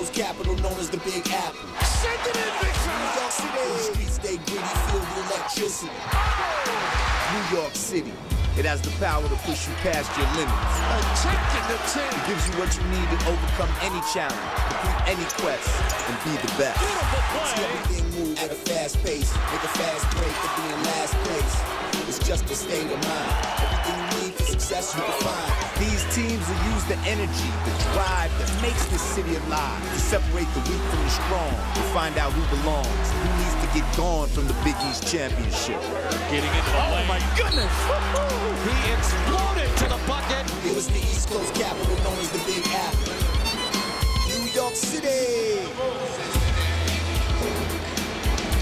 Coast capital known as the Big Apple. Send it in, Big Fella. New York City. The streets stay gritty, filled with electricity. New York City. It has the power to push you past your limits. Attacking the 10. It gives you what you need to overcome any challenge, complete any quest, and be the best. Beautiful play. See everything move at a fast pace. Make a fast break to be in last place. It's just a state of mind. Everything you need for success you can find. These teams will use the energy, the drive that makes this city alive. To separate the weak from the strong. To find out who belongs. Who needs to get gone from the Big East Championship. Getting into the lane. Oh my goodness. He exploded to the bucket. It was the East Coast capital known as the Big Apple. New York City.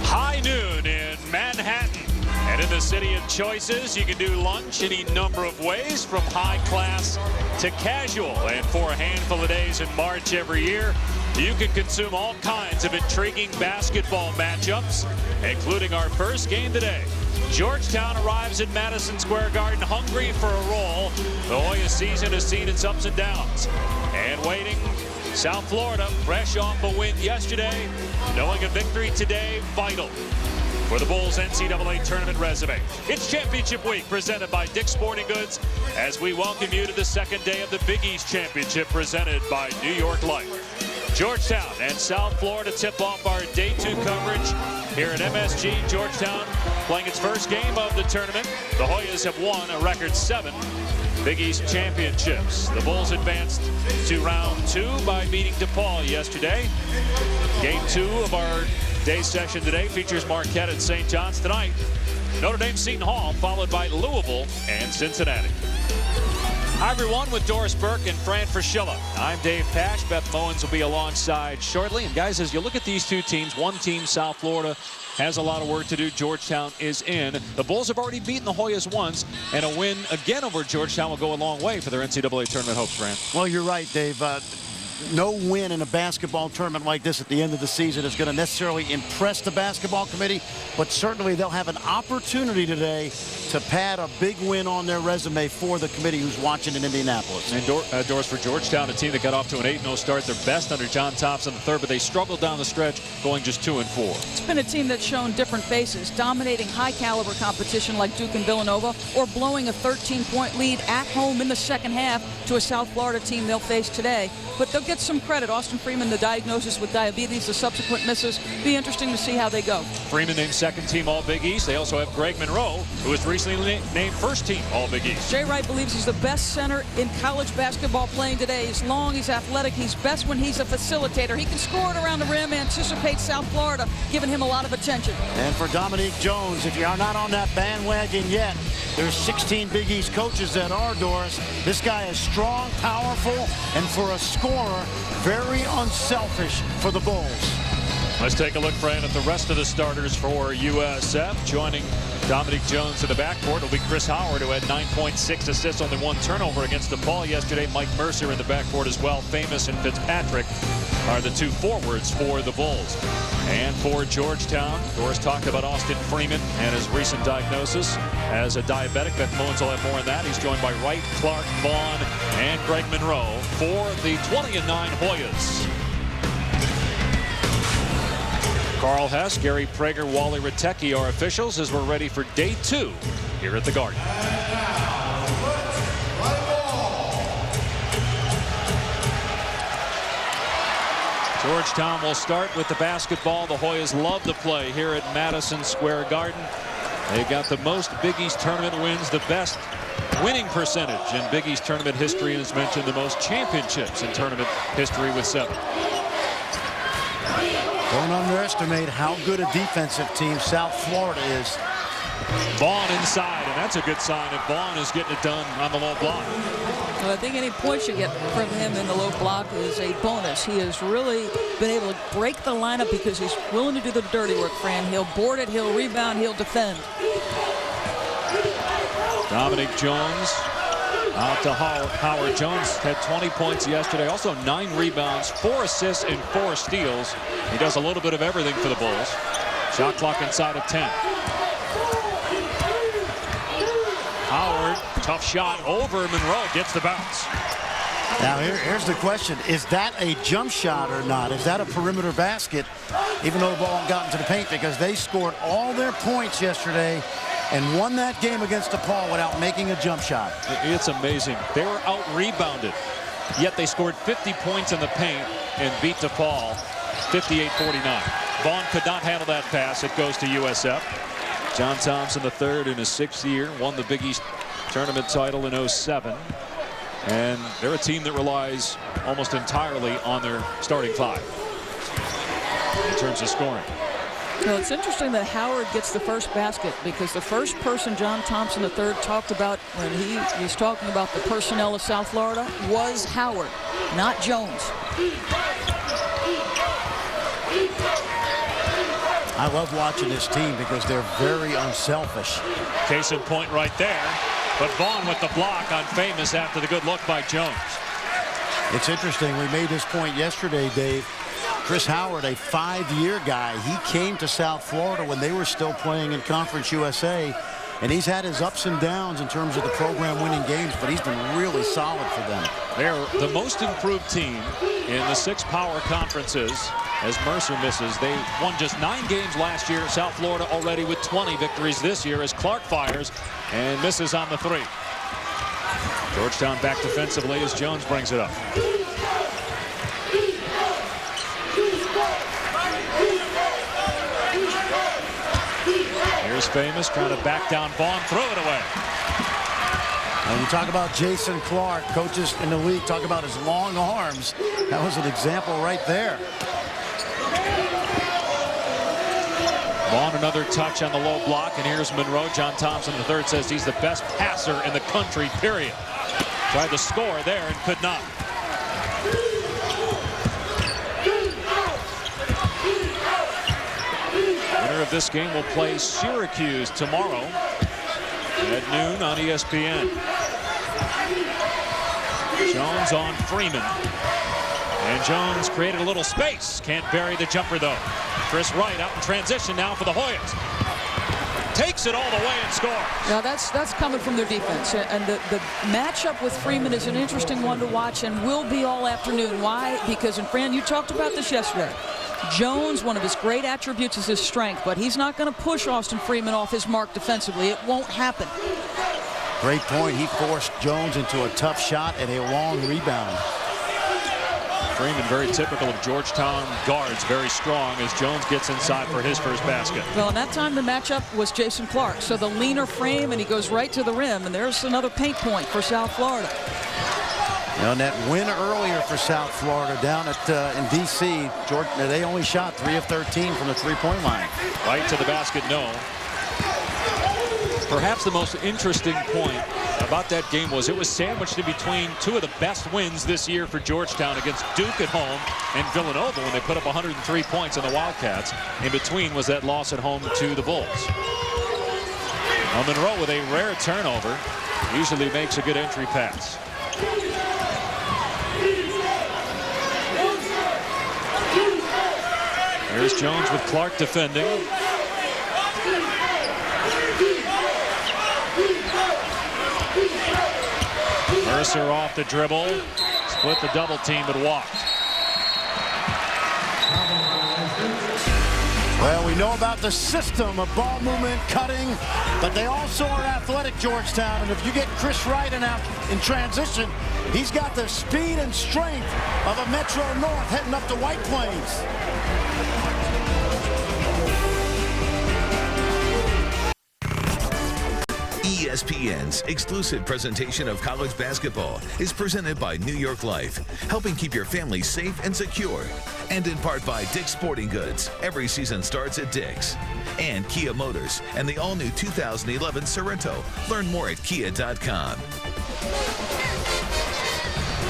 High noon in Manhattan. And in the city of choices, you can do lunch any number of ways, from high class to casual. And for a handful of days in March every year, you can consume all kinds of intriguing basketball matchups, including our first game today. Georgetown arrives at Madison Square Garden hungry for a roll. The Hoyas season has seen its ups and downs. And waiting, South Florida, fresh off a win yesterday, knowing a victory today, vital for the Bulls' NCAA tournament resume. It's championship week, presented by Dick's Sporting Goods, as we welcome you to the second day of the Big East Championship, presented by New York Life. Georgetown and South Florida tip off our Day 2 coverage here at MSG. Georgetown playing its first game of the tournament. The Hoyas have won a record 7 Big East championships. The Bulls advanced to round 2 by beating DePaul yesterday. Game 2 of our day session today features Marquette and St. John's. Tonight, Notre Dame Seton Hall, followed by Louisville and Cincinnati. Hi, everyone, with Doris Burke and Fran Fraschilla. I'm Dave Pash. Beth Mowens will be alongside shortly. And guys, as you look at these two teams, one team, South Florida, has a lot of work to do. Georgetown is in. The Bulls have already beaten the Hoyas once, and a win again over Georgetown will go a long way for their NCAA tournament hopes, Fran. Well, you're right, Dave. No win in a basketball tournament like this at the end of the season is going to necessarily impress the basketball committee, but certainly they'll have an opportunity today to pad a big win on their resume for the committee who's watching in Indianapolis. And Doris, for Georgetown, a team that got off to an 8-0 start, their best under John Thompson III, but they struggled down the stretch, going just 2-4. It's been a team that's shown different faces, dominating high-caliber competition like Duke and Villanova, or blowing a 13-point lead at home in the second half to a South Florida team they'll face today. But they'll get some credit. Austin Freeman, the diagnosis with diabetes, the subsequent misses. Be interesting to see how they go. Freeman named second team All-Big East. They also have Greg Monroe, who was recently named first team All-Big East. Jay Wright believes he's the best center in college basketball playing today. He's long, he's athletic, he's best when he's a facilitator. He can score it around the rim, anticipates South Florida, giving him a lot of attention. And for Dominique Jones, if you are not on that bandwagon yet, there's 16 Big East coaches that are, Doris. This guy is strong, powerful, and for a scorer, very unselfish for the Bulls. Let's take a look, Fran, at the rest of the starters for USF. Joining Dominique Jones in the backcourt will be Chris Howard, who had 9.6 assists, only 1 turnover against DePaul yesterday. Mike Mercer in the backcourt as well. Famous and Fitzpatrick are the 2 forwards for the Bulls. And for Georgetown, Doris talked about Austin Freeman and his recent diagnosis as a diabetic. Beth Mowens will have more on that. He's joined by Wright, Clark, Vaughn, and Greg Monroe for the 20-9 Hoyas. Carl Hess, Gary Prager, Wally Rattecki are officials as we're ready for day 2 here at the Garden. Georgetown will start with the basketball. The Hoyas love to play here at Madison Square Garden. They've got the most Big East tournament wins, the best winning percentage in Big East tournament history, and as mentioned, the most championships in tournament history with 7. Don't underestimate how good a defensive team South Florida is. Vaughn inside, and that's a good sign if Vaughn is getting it done on the low block. Well, I think any points you get from him in the low block is a bonus. He has really been able to break the lineup because he's willing to do the dirty work, Fran. He'll board it, he'll rebound, he'll defend. Dominique Jones out to Howard. Jones had 20 points yesterday, also 9 rebounds, 4 assists, and 4 steals. He does a little bit of everything for the Bulls. Shot clock inside of 10. Howard, tough shot over Monroe, gets the bounce. Now here's the question. Is that a jump shot or not? Is that a perimeter basket, even though the ball got into the paint? Because they scored all their points yesterday and won that game against DePaul without making a jump shot. It's amazing. They were out-rebounded, yet they scored 50 points in the paint and beat DePaul 58-49. Vaughn could not handle that pass. It goes to USF. John Thompson III in his 6th year, won the Big East tournament title in 07. And they're a team that relies almost entirely on their starting 5 in terms of scoring. Well, it's interesting that Howard gets the first basket, because the first person John Thompson III talked about when he was talking about the personnel of South Florida was Howard, not Jones. I love watching this team because they're very unselfish. Case in point right there. But Vaughn with the block on Famous after the good look by Jones. It's interesting. We made this point yesterday, Dave. Chris Howard, a 5-year guy, he came to South Florida when they were still playing in Conference USA, and he's had his ups and downs in terms of the program winning games, but he's been really solid for them. They're the most improved team in the 6 power conferences. As Mercer misses, they won just 9 games last year. South Florida already with 20 victories this year as Clark fires and misses on the 3. Georgetown back defensively as Jones brings it up. Here's Famous trying to back down Vaughn, throw it away. And you talk about Jason Clark, coaches in the league talk about his long arms. That was an example right there. Vaughn another touch on the low block, and here's Monroe. John Thompson III says he's the best passer in the country, period. Tried to score there and could not. Winner of this game will play Syracuse tomorrow at noon on ESPN. Jones on Freeman. And Jones created a little space. Can't bury the jumper, though. Chris Wright out in transition now for the Hoyas. Takes it all the way and scores. Now that's coming from their defense. And the matchup with Freeman is an interesting one to watch and will be all afternoon. Why? Because, and Fran, you talked about this yesterday. Jones, one of his great attributes is his strength, but he's not going to push Austin Freeman off his mark defensively. It won't happen. Great point. He forced Jones into a tough shot and a long rebound. Freeman, very typical of Georgetown guards, very strong as Jones gets inside for his first basket. Well, and that time the matchup was Jason Clark, so the leaner frame, and he goes right to the rim, and there's another paint point for South Florida. You know, and that win earlier for South Florida down at in D.C., they only shot 3 of 13 from the three-point line. Right to the basket, no. Perhaps the most interesting point about that game was it was sandwiched in between 2 of the best wins this year for Georgetown against Duke at home and Villanova when they put up 103 points on the Wildcats. In between was that loss at home to the Bulls. Now Monroe with a rare turnover usually makes a good entry pass. Here's Jones with Clark defending. Mercer off the dribble, split the double team, but walked. Well, we know about the system of ball movement, cutting, but they also are athletic, Georgetown. And if you get Chris Wright in transition, he's got the speed and strength of a Metro North heading up to White Plains. ESPN's exclusive presentation of college basketball is presented by New York Life, helping keep your family safe and secure. And in part by Dick's Sporting Goods. Every season starts at Dick's. And Kia Motors and the all-new 2011 Sorento. Learn more at kia.com.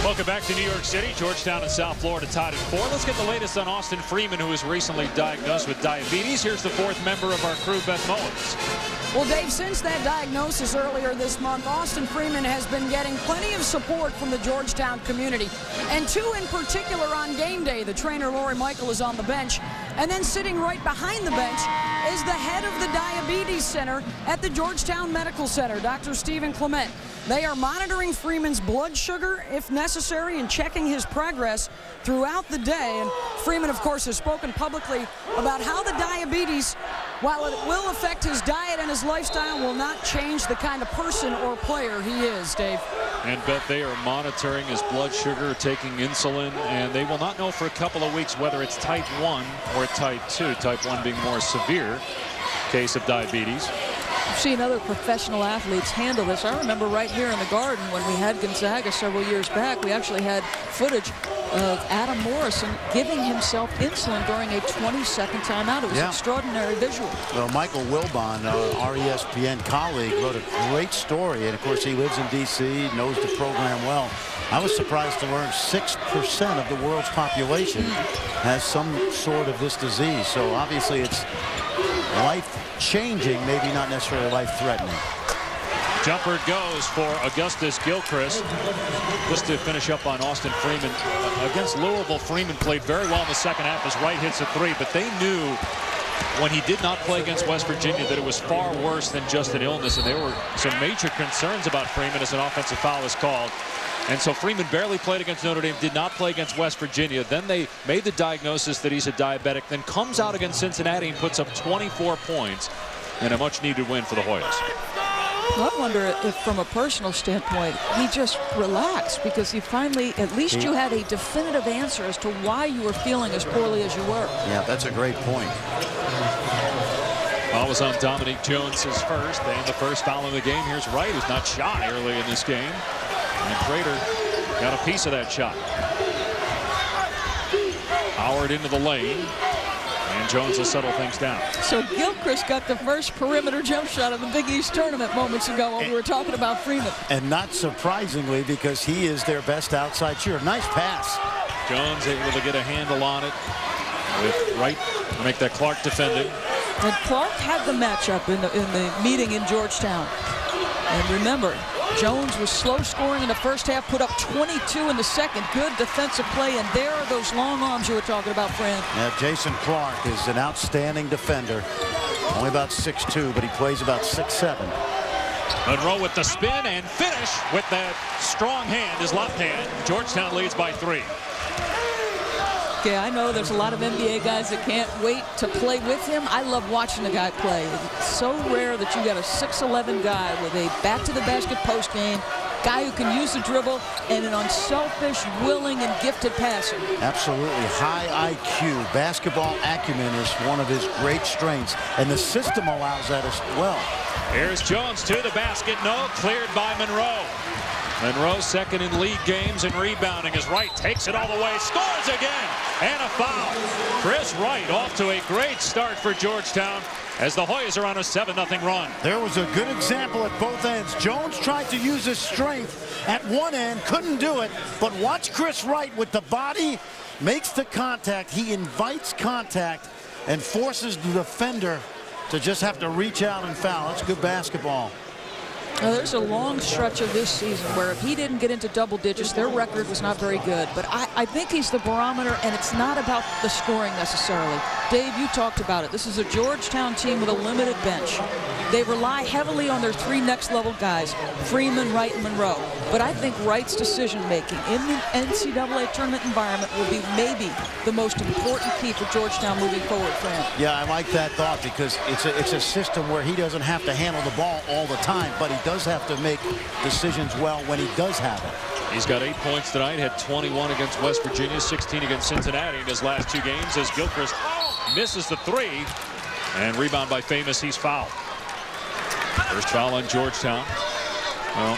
Welcome back to New York City. Georgetown and South Florida tied at 4. Let's get the latest on Austin Freeman, who was recently diagnosed with diabetes. Here's the 4th member of our crew, Beth Mullins. Well, Dave, since that diagnosis earlier this month, Austin Freeman has been getting plenty of support from the Georgetown community. And 2 in particular on game day. The trainer, Lori Michael, is on the bench. And then sitting right behind the bench is the head of the Diabetes Center at the Georgetown Medical Center, Dr. Stephen Clement. They are monitoring Freeman's blood sugar, if necessary, and checking his progress throughout the day. And Freeman, of course, has spoken publicly about how the diabetes, while it will affect his diet and his lifestyle, will not change the kind of person or player he is, Dave. And Beth, they are monitoring his blood sugar, taking insulin, and they will not know for a couple of weeks whether it's type 1 or type 2, type 1 being more severe case of diabetes. I've seen other professional athletes handle this. I remember right here in the Garden when we had Gonzaga several years back, we actually had footage of Adam Morrison giving himself insulin during a 20-second timeout. It was extraordinary visual. Well, Michael Wilbon, our ESPN colleague, wrote a great story. And, of course, he lives in D.C., knows the program well. I was surprised to learn 6% of the world's population has some sort of this disease. So, obviously, it's life-changing, maybe not necessarily life-threatening. Jumper goes for Augustus Gilchrist. Just to finish up on Austin Freeman. Against Louisville, Freeman played very well in the second half. His right hits a three, but they knew when he did not play against West Virginia that it was far worse than just an illness, and there were some major concerns about Freeman as an offensive foul is called. And so Freeman barely played against Notre Dame, did not play against West Virginia. Then they made the diagnosis that he's a diabetic, then comes out against Cincinnati and puts up 24 points and a much-needed win for the Hoyas. I wonder if, from a personal standpoint, he just relaxed because he finally, at least you had a definitive answer as to why you were feeling as poorly as you were. Yeah, that's a great point. Ball was on Dominique Jones' first, and the first foul in the game. Here's Wright, who's not shy early in this game. And Prater got a piece of that shot. Howard into the lane. And Jones will settle things down. So Gilchrist got the first perimeter jump shot of the Big East tournament moments ago when we were talking about Freeman. And not surprisingly, because he is their best outside shooter. Nice pass. Jones able to get a handle on it with Wright to make that Clark defending. And Clark had the matchup in the meeting in Georgetown. And remember, Jones was slow scoring in the first half, put up 22 in the second. Good defensive play, and there are those long arms you were talking about, Fran. Yeah, Jason Clark is an outstanding defender. Only about 6'2", but he plays about 6'7". Monroe with the spin and finish with that strong hand, his left hand. Georgetown leads by 3. Okay, I know there's a lot of NBA guys that can't wait to play with him. I love watching the guy play. It's so rare that you got a 6'11" guy with a back-to-the-basket post game, guy who can use the dribble, and an unselfish, willing, and gifted passer. Absolutely. High IQ. Basketball acumen is one of his great strengths, and the system allows that as well. Here's Jones to the basket. No, cleared by Monroe. Monroe second in league games and rebounding as Wright takes it all the way, scores again, and a foul. Chris Wright off to a great start for Georgetown as the Hoyas are on a 7-0 run. There was a good example at both ends. Jones tried to use his strength at one end, couldn't do it, but watch Chris Wright with the body, makes the contact. He invites contact and forces the defender to just have to reach out and foul. That's good basketball. Now, there's a long stretch of this season where if he didn't get into double digits, their record was not very good. But I think he's the barometer, and it's not about the scoring necessarily. Dave, you talked about it. This is a Georgetown team with a limited bench. They rely heavily on their 3 next-level guys, Freeman, Wright, and Monroe. But I think Wright's decision-making in the NCAA tournament environment will be maybe the most important key for Georgetown moving forward, Fran. Yeah, I like that thought because it's a system where he doesn't have to handle the ball all the time, but he does have to make decisions well when he does have it. He's got 8 points tonight, had 21 against West Virginia, 16 against Cincinnati in his last 2 games as Gilchrist misses the 3, and rebound by Famous. He's fouled. First foul on Georgetown. Well,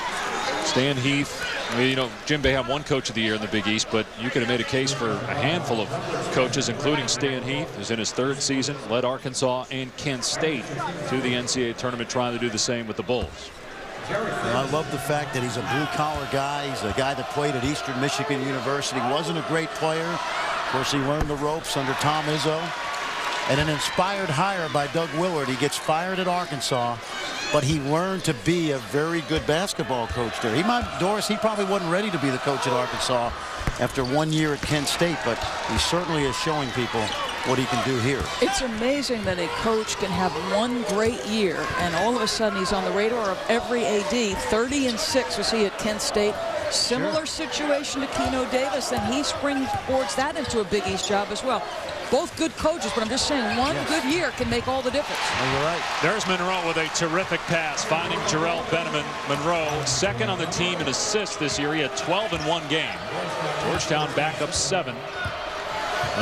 Stan Heath, you know, Jim Boeheim won Coach of the Year in the Big East, but you could have made a case for a handful of coaches, including Stan Heath, who's in his 3rd season, led Arkansas and Kent State to the NCAA tournament, trying to do the same with the Bulls. And I love the fact that he's a blue-collar guy. He's a guy that played at Eastern Michigan University. Wasn't a great player. Of course, he learned the ropes under Tom Izzo. And an inspired hire by Doug Willard. He gets fired at Arkansas, but he learned to be a very good basketball coach there. He probably wasn't ready to be the coach at Arkansas after 1 year at Kent State, but he certainly is showing people what he can do here. It's amazing that a coach can have one great year and all of a sudden he's on the radar of every AD. 30-6 was he at Kent State. Similar situation to Keno Davis, and he springboards that into a Big East job as well. Both good coaches, but I'm just saying one good year can make all the difference. Oh, you're right. There's Monroe with a terrific pass, finding Jarrell Benjamin. Monroe, second on the team in assists this year. He had 12 in one game. Georgetown back up 7.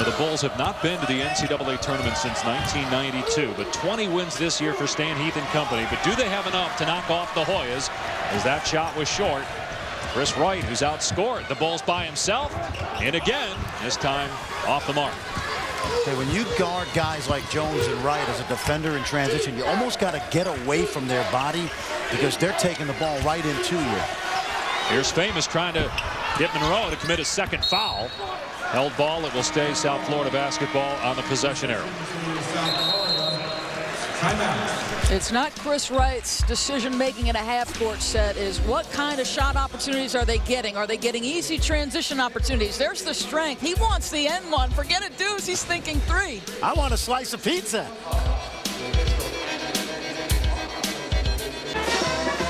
The Bulls have not been to the NCAA tournament since 1992, but 20 wins this year for Stan Heath and company. But do they have enough to knock off the Hoyas, as that shot was short? Chris Wright, who's outscored the Bulls by himself, and again, this time off the mark. Okay, when you guard guys like Jones and Wright as a defender in transition, you almost got to get away from their body because they're taking the ball right into you. Here's Famous trying to get Monroe to commit a second foul. Held ball. It will stay South Florida basketball on the possession arrow. It's not Chris Wright's decision-making in a half-court set. Is what kind of shot opportunities are they getting? Are they getting easy transition opportunities? There's the strength. He wants the end one. Forget it, Deuce. He's thinking 3. I want a slice of pizza.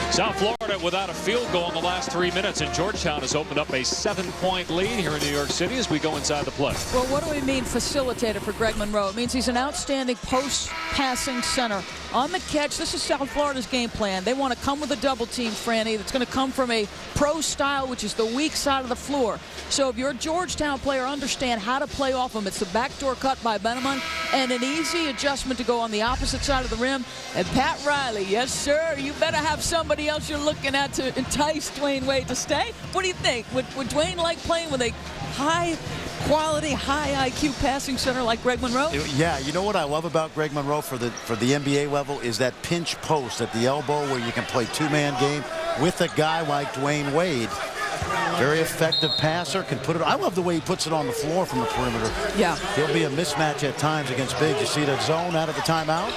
South Florida without a field goal in the last 3 minutes, and Georgetown has opened up a 7-point lead here in New York City as we go inside the play. Well, what do we mean facilitator for Greg Monroe? It means he's an outstanding post-passing center. On the catch, this is South Florida's game plan. They want to come with a double team, Franny, that's going to come from a pro style, which is the weak side of the floor. So if you're a Georgetown player, understand how to play off them. It's the backdoor cut by Benjamin and an easy adjustment to go on the opposite side of the rim. And Pat Riley, yes, sir, you better have somebody else you're looking at to entice Dwayne Wade to stay. What do you think? Would Dwayne like playing with a high-quality, high IQ passing center like Greg Monroe? Yeah, you know what I love about Greg Monroe for the NBA level is that pinch post at the elbow where you can play two-man game with a guy like Dwayne Wade. Very effective passer, can put it. I love the way he puts it on the floor from the perimeter. Yeah. There'll be a mismatch at times against bigs. You see that zone out of the timeout?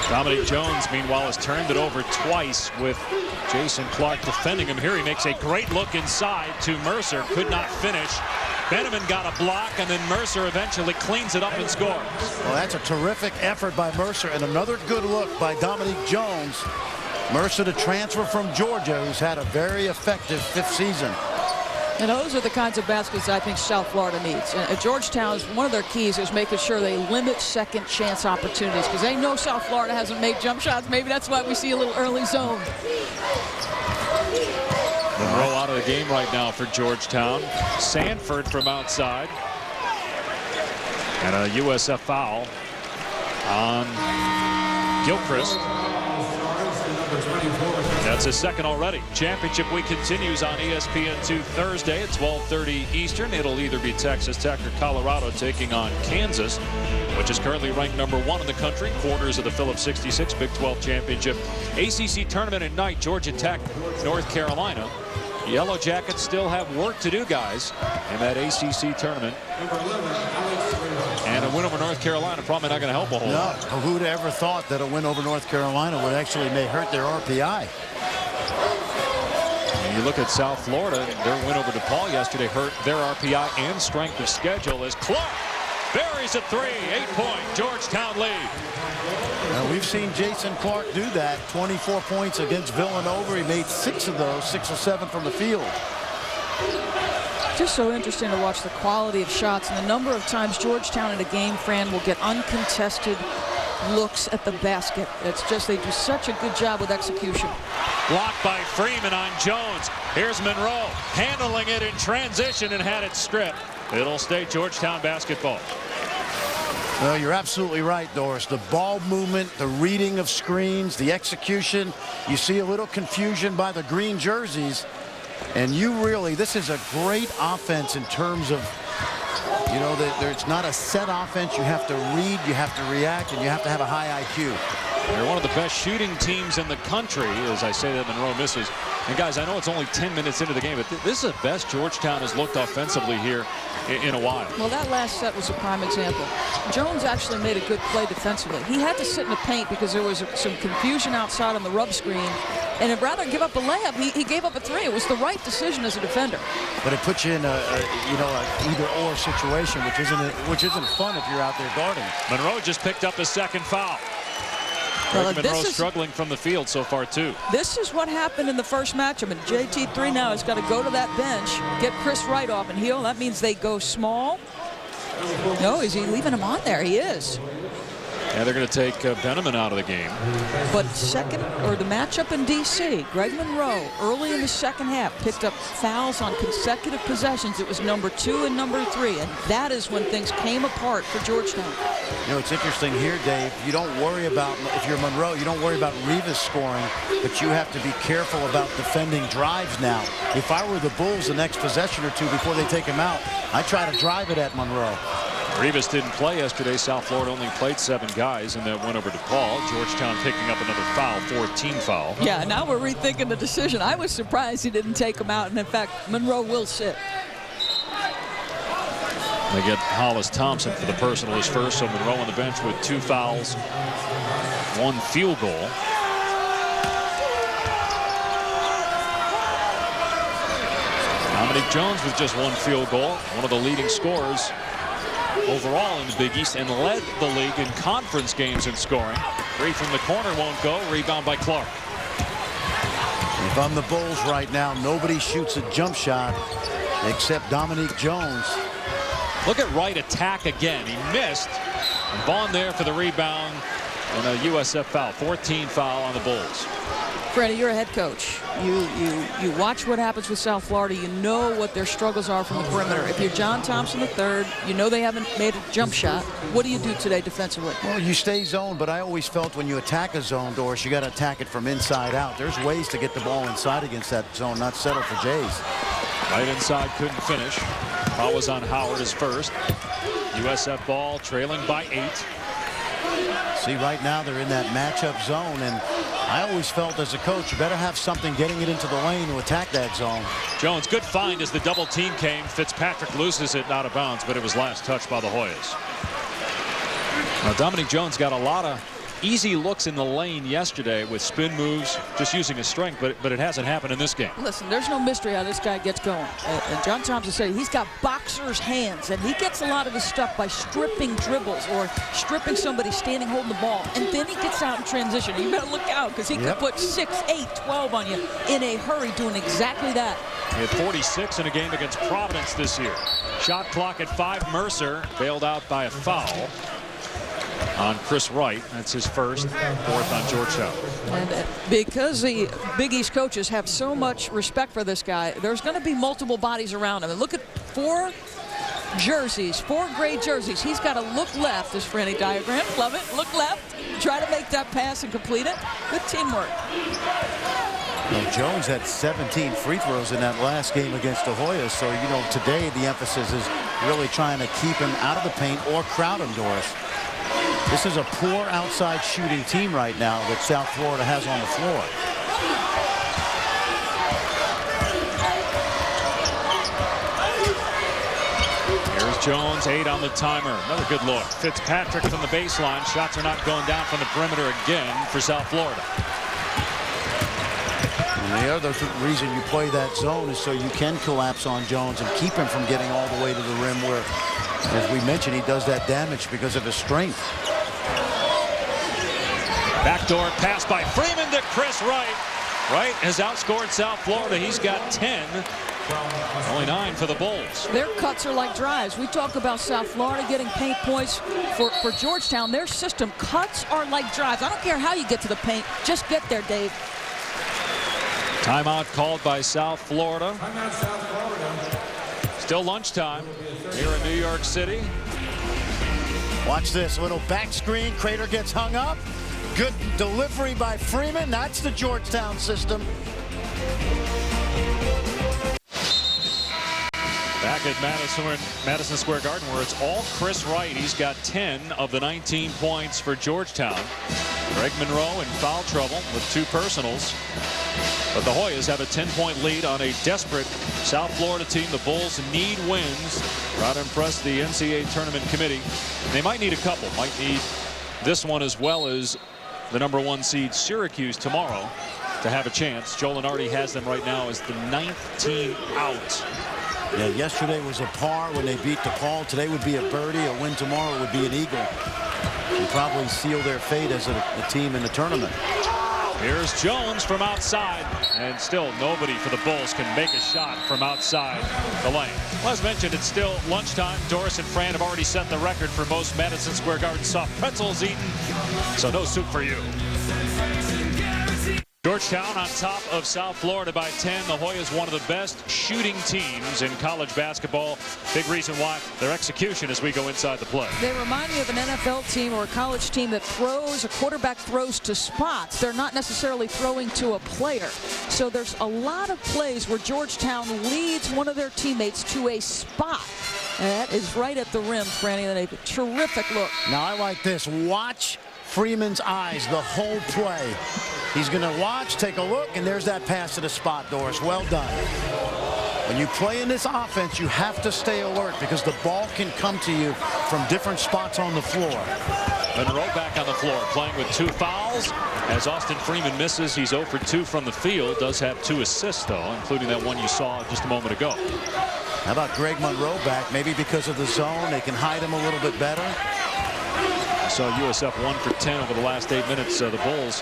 Dominique Jones, meanwhile, has turned it over twice with Jason Clark defending him. Here he makes a great look inside to Mercer. Could not finish. Benjamin got a block, and then Mercer eventually cleans it up and scores. Well, that's a terrific effort by Mercer, and another good look by Dominique Jones. Mercer, the transfer from Georgia, who's had a very effective 5th season. And those are the kinds of baskets I think South Florida needs. And at Georgetown, one of their keys is making sure they limit second chance opportunities because they know South Florida hasn't made jump shots. Maybe that's why we see a little early zone. Monroe out of the game right now for Georgetown. Sanford from outside. And a USF foul on Gilchrist. That's his second already. Championship week continues on ESPN2 Thursday at 12:30 Eastern. It'll either be Texas Tech or Colorado taking on Kansas, which is currently ranked #1 in the country. Quarters of the Phillips 66 Big 12 Championship. ACC tournament at night, Georgia Tech, North Carolina. Yellow Jackets still have work to do, guys, in that ACC tournament. And a win over North Carolina probably not going to help a whole lot. No, who'd ever thought that a win over North Carolina would actually may hurt their RPI? And you look at South Florida, their win over DePaul yesterday hurt their RPI and strength of schedule as Clark buries a 3, 8-point Georgetown lead. Now, we've seen Jason Clark do that. 24 points against Villanova. He made 6 of those, 6 or 7 from the field. Just so interesting to watch the quality of shots and the number of times Georgetown in a game, Fran, will get uncontested looks at the basket. It's just they do such a good job with execution. Blocked by Freeman on Jones. Here's Monroe handling it in transition and had it stripped. It'll stay Georgetown basketball. Well, you're absolutely right, Doris. The ball movement, the reading of screens, the execution. You see a little confusion by the green jerseys. And this is a great offense in terms of, it's not a set offense. You have to read, you have to react, and you have to have a high IQ. They're one of the best shooting teams in the country, as I say that Monroe misses. And guys, I know it's only 10 minutes into the game, but this is the best Georgetown has looked offensively here in a while. Well, that last set was a prime example. Jones actually made a good play defensively. He had to sit in the paint because there was some confusion outside on the rub screen. And rather than give up a layup, he gave up a three. It was the right decision as a defender. But it puts you in a either-or situation, which isn't fun if you're out there guarding. Monroe just picked up his second foul. Well, Monroe struggling from the field so far, too. This is what happened in the first matchup. And JT3 now has got to go to that bench, get Chris Wright off and heel. That means they go small. No, is he leaving him on there? He is. Yeah, they're going to take Benjamin out of the game. But the matchup in D.C., Greg Monroe, early in the second half, picked up fouls on consecutive possessions. It was number 2 and number 3, and that is when things came apart for Georgetown. You know, it's interesting here, Dave. You don't worry about, if you're Monroe, you don't worry about Rivas scoring, but you have to be careful about defending drives now. If I were the Bulls the next possession or two before they take him out, I try to drive it at Monroe. Rivas didn't play yesterday. South Florida only played 7 guys, and that went over to Paul. Georgetown picking up another foul, 14 foul. Yeah, now we're rethinking the decision. I was surprised he didn't take him out, and in fact, Monroe will sit. They get Hollis Thompson for the personal his first, so Monroe on the bench with 2 fouls, 1 field goal. Dominique Jones with just 1 field goal, one of the leading scorers overall in the Big East, and led the league in conference games in scoring. 3 from the corner won't go. Rebound by Clark. If I'm the Bulls right now, nobody shoots a jump shot except Dominique Jones. Look at Wright attack again. He missed. And Vaughn there for the rebound and a USF foul. 14 foul on the Bulls. Freddie, you're a head coach. You watch what happens with South Florida. You know what their struggles are from the perimeter. If you're John Thompson III, you know they haven't made a jump shot. What do you do today defensively? Well, you stay zone, but I always felt when you attack a zone, Doris, you got to attack it from inside out. There's ways to get the ball inside against that zone, not settle for Jays. Right inside, couldn't finish. Foul was on Howard his first. USF ball trailing by 8. See, right now they're in that matchup zone, and I always felt as a coach, you better have something getting it into the lane to attack that zone. Jones, good find as the double team came. Fitzpatrick loses it out of bounds, but it was last touched by the Hoyas. Now, Dominique Jones got a lot of easy looks in the lane yesterday with spin moves, just using his strength, but it hasn't happened in this game. Listen, there's no mystery how this guy gets going. And John Thompson said he's got boxer's hands, and he gets a lot of his stuff by stripping dribbles or stripping somebody standing holding the ball, and then he gets out in transition. You better look out because he could put 6, 8, 12 on you in a hurry doing exactly that. He had 46 in a game against Providence this year. Shot clock at 5. Mercer bailed out by a foul on Chris Wright. That's his first, 4th on Georgetown. And because the Big East coaches have so much respect for this guy, there's going to be multiple bodies around him. And look at 4 jerseys, 4 gray jerseys. He's got to look left, this Franny diagram. Love it. Look left. Try to make that pass and complete it. Good teamwork. Well, Jones had 17 free throws in that last game against the Hoyas. So, you know, today the emphasis is really trying to keep him out of the paint or crowd him, Doris. This is a poor outside shooting team right now that South Florida has on the floor. Here's Jones, 8 on the timer. Another good look. Fitzpatrick from the baseline. Shots are not going down from the perimeter again for South Florida. And the other reason you play that zone is so you can collapse on Jones and keep him from getting all the way to the rim where, as we mentioned, he does that damage because of his strength. Backdoor pass by Freeman to Chris Wright. Wright has outscored South Florida. He's got 10. Only 9 for the Bulls. Their cuts are like drives. We talk about South Florida getting paint points for Georgetown. Their system, cuts are like drives. I don't care how you get to the paint. Just get there, Dave. Timeout called by South Florida. Still lunchtime here in New York City. Watch this little back screen. Crater gets hung up. Good delivery by Freeman. That's the Georgetown system. Back at Madison Square Garden, where it's all Chris Wright. He's got 10 of the 19 points for Georgetown. Greg Monroe in foul trouble with 2 personals. But the Hoyas have a 10-point lead on a desperate South Florida team. The Bulls need wins. Try to impress the NCAA tournament committee. They might need a couple. Might need this one as well as the #1 seed Syracuse tomorrow. to have a chance. Joe Lenardi has them right now as the 9th team out. Yeah, yesterday was a par when they beat DePaul. Today would be a birdie. A win tomorrow would be an eagle. And probably seal their fate as a team in the tournament. Here's Jones from outside, and still nobody for the Bulls can make a shot from outside the lane. Well, as mentioned, it's still lunchtime. Doris and Fran have already set the record for most Madison Square Garden soft pretzels eaten, so no soup for you. Georgetown on top of South Florida by 10. The Hoyas, one of the best shooting teams in college basketball. Big reason why their execution as we go inside the play. They remind me of an NFL team or a college team that throws, a quarterback throws to spots. They're not necessarily throwing to a player. So there's a lot of plays where Georgetown leads one of their teammates to a spot. And that is right at the rim, Franny. A terrific look. Now I like this. Watch Freeman's eyes the whole play. He's going to watch, take a look, and there's that pass to the spot, Doris. Well done. When you play in this offense, you have to stay alert because the ball can come to you from different spots on the floor. Monroe back on the floor, playing with 2 fouls. As Austin Freeman misses, he's 0 for 2 from the field. Does have 2 assists, though, including that one you saw just a moment ago. How about Greg Monroe back? Maybe because of the zone, they can hide him a little bit better. So USF 1 for 10 over the last 8 minutes. The Bulls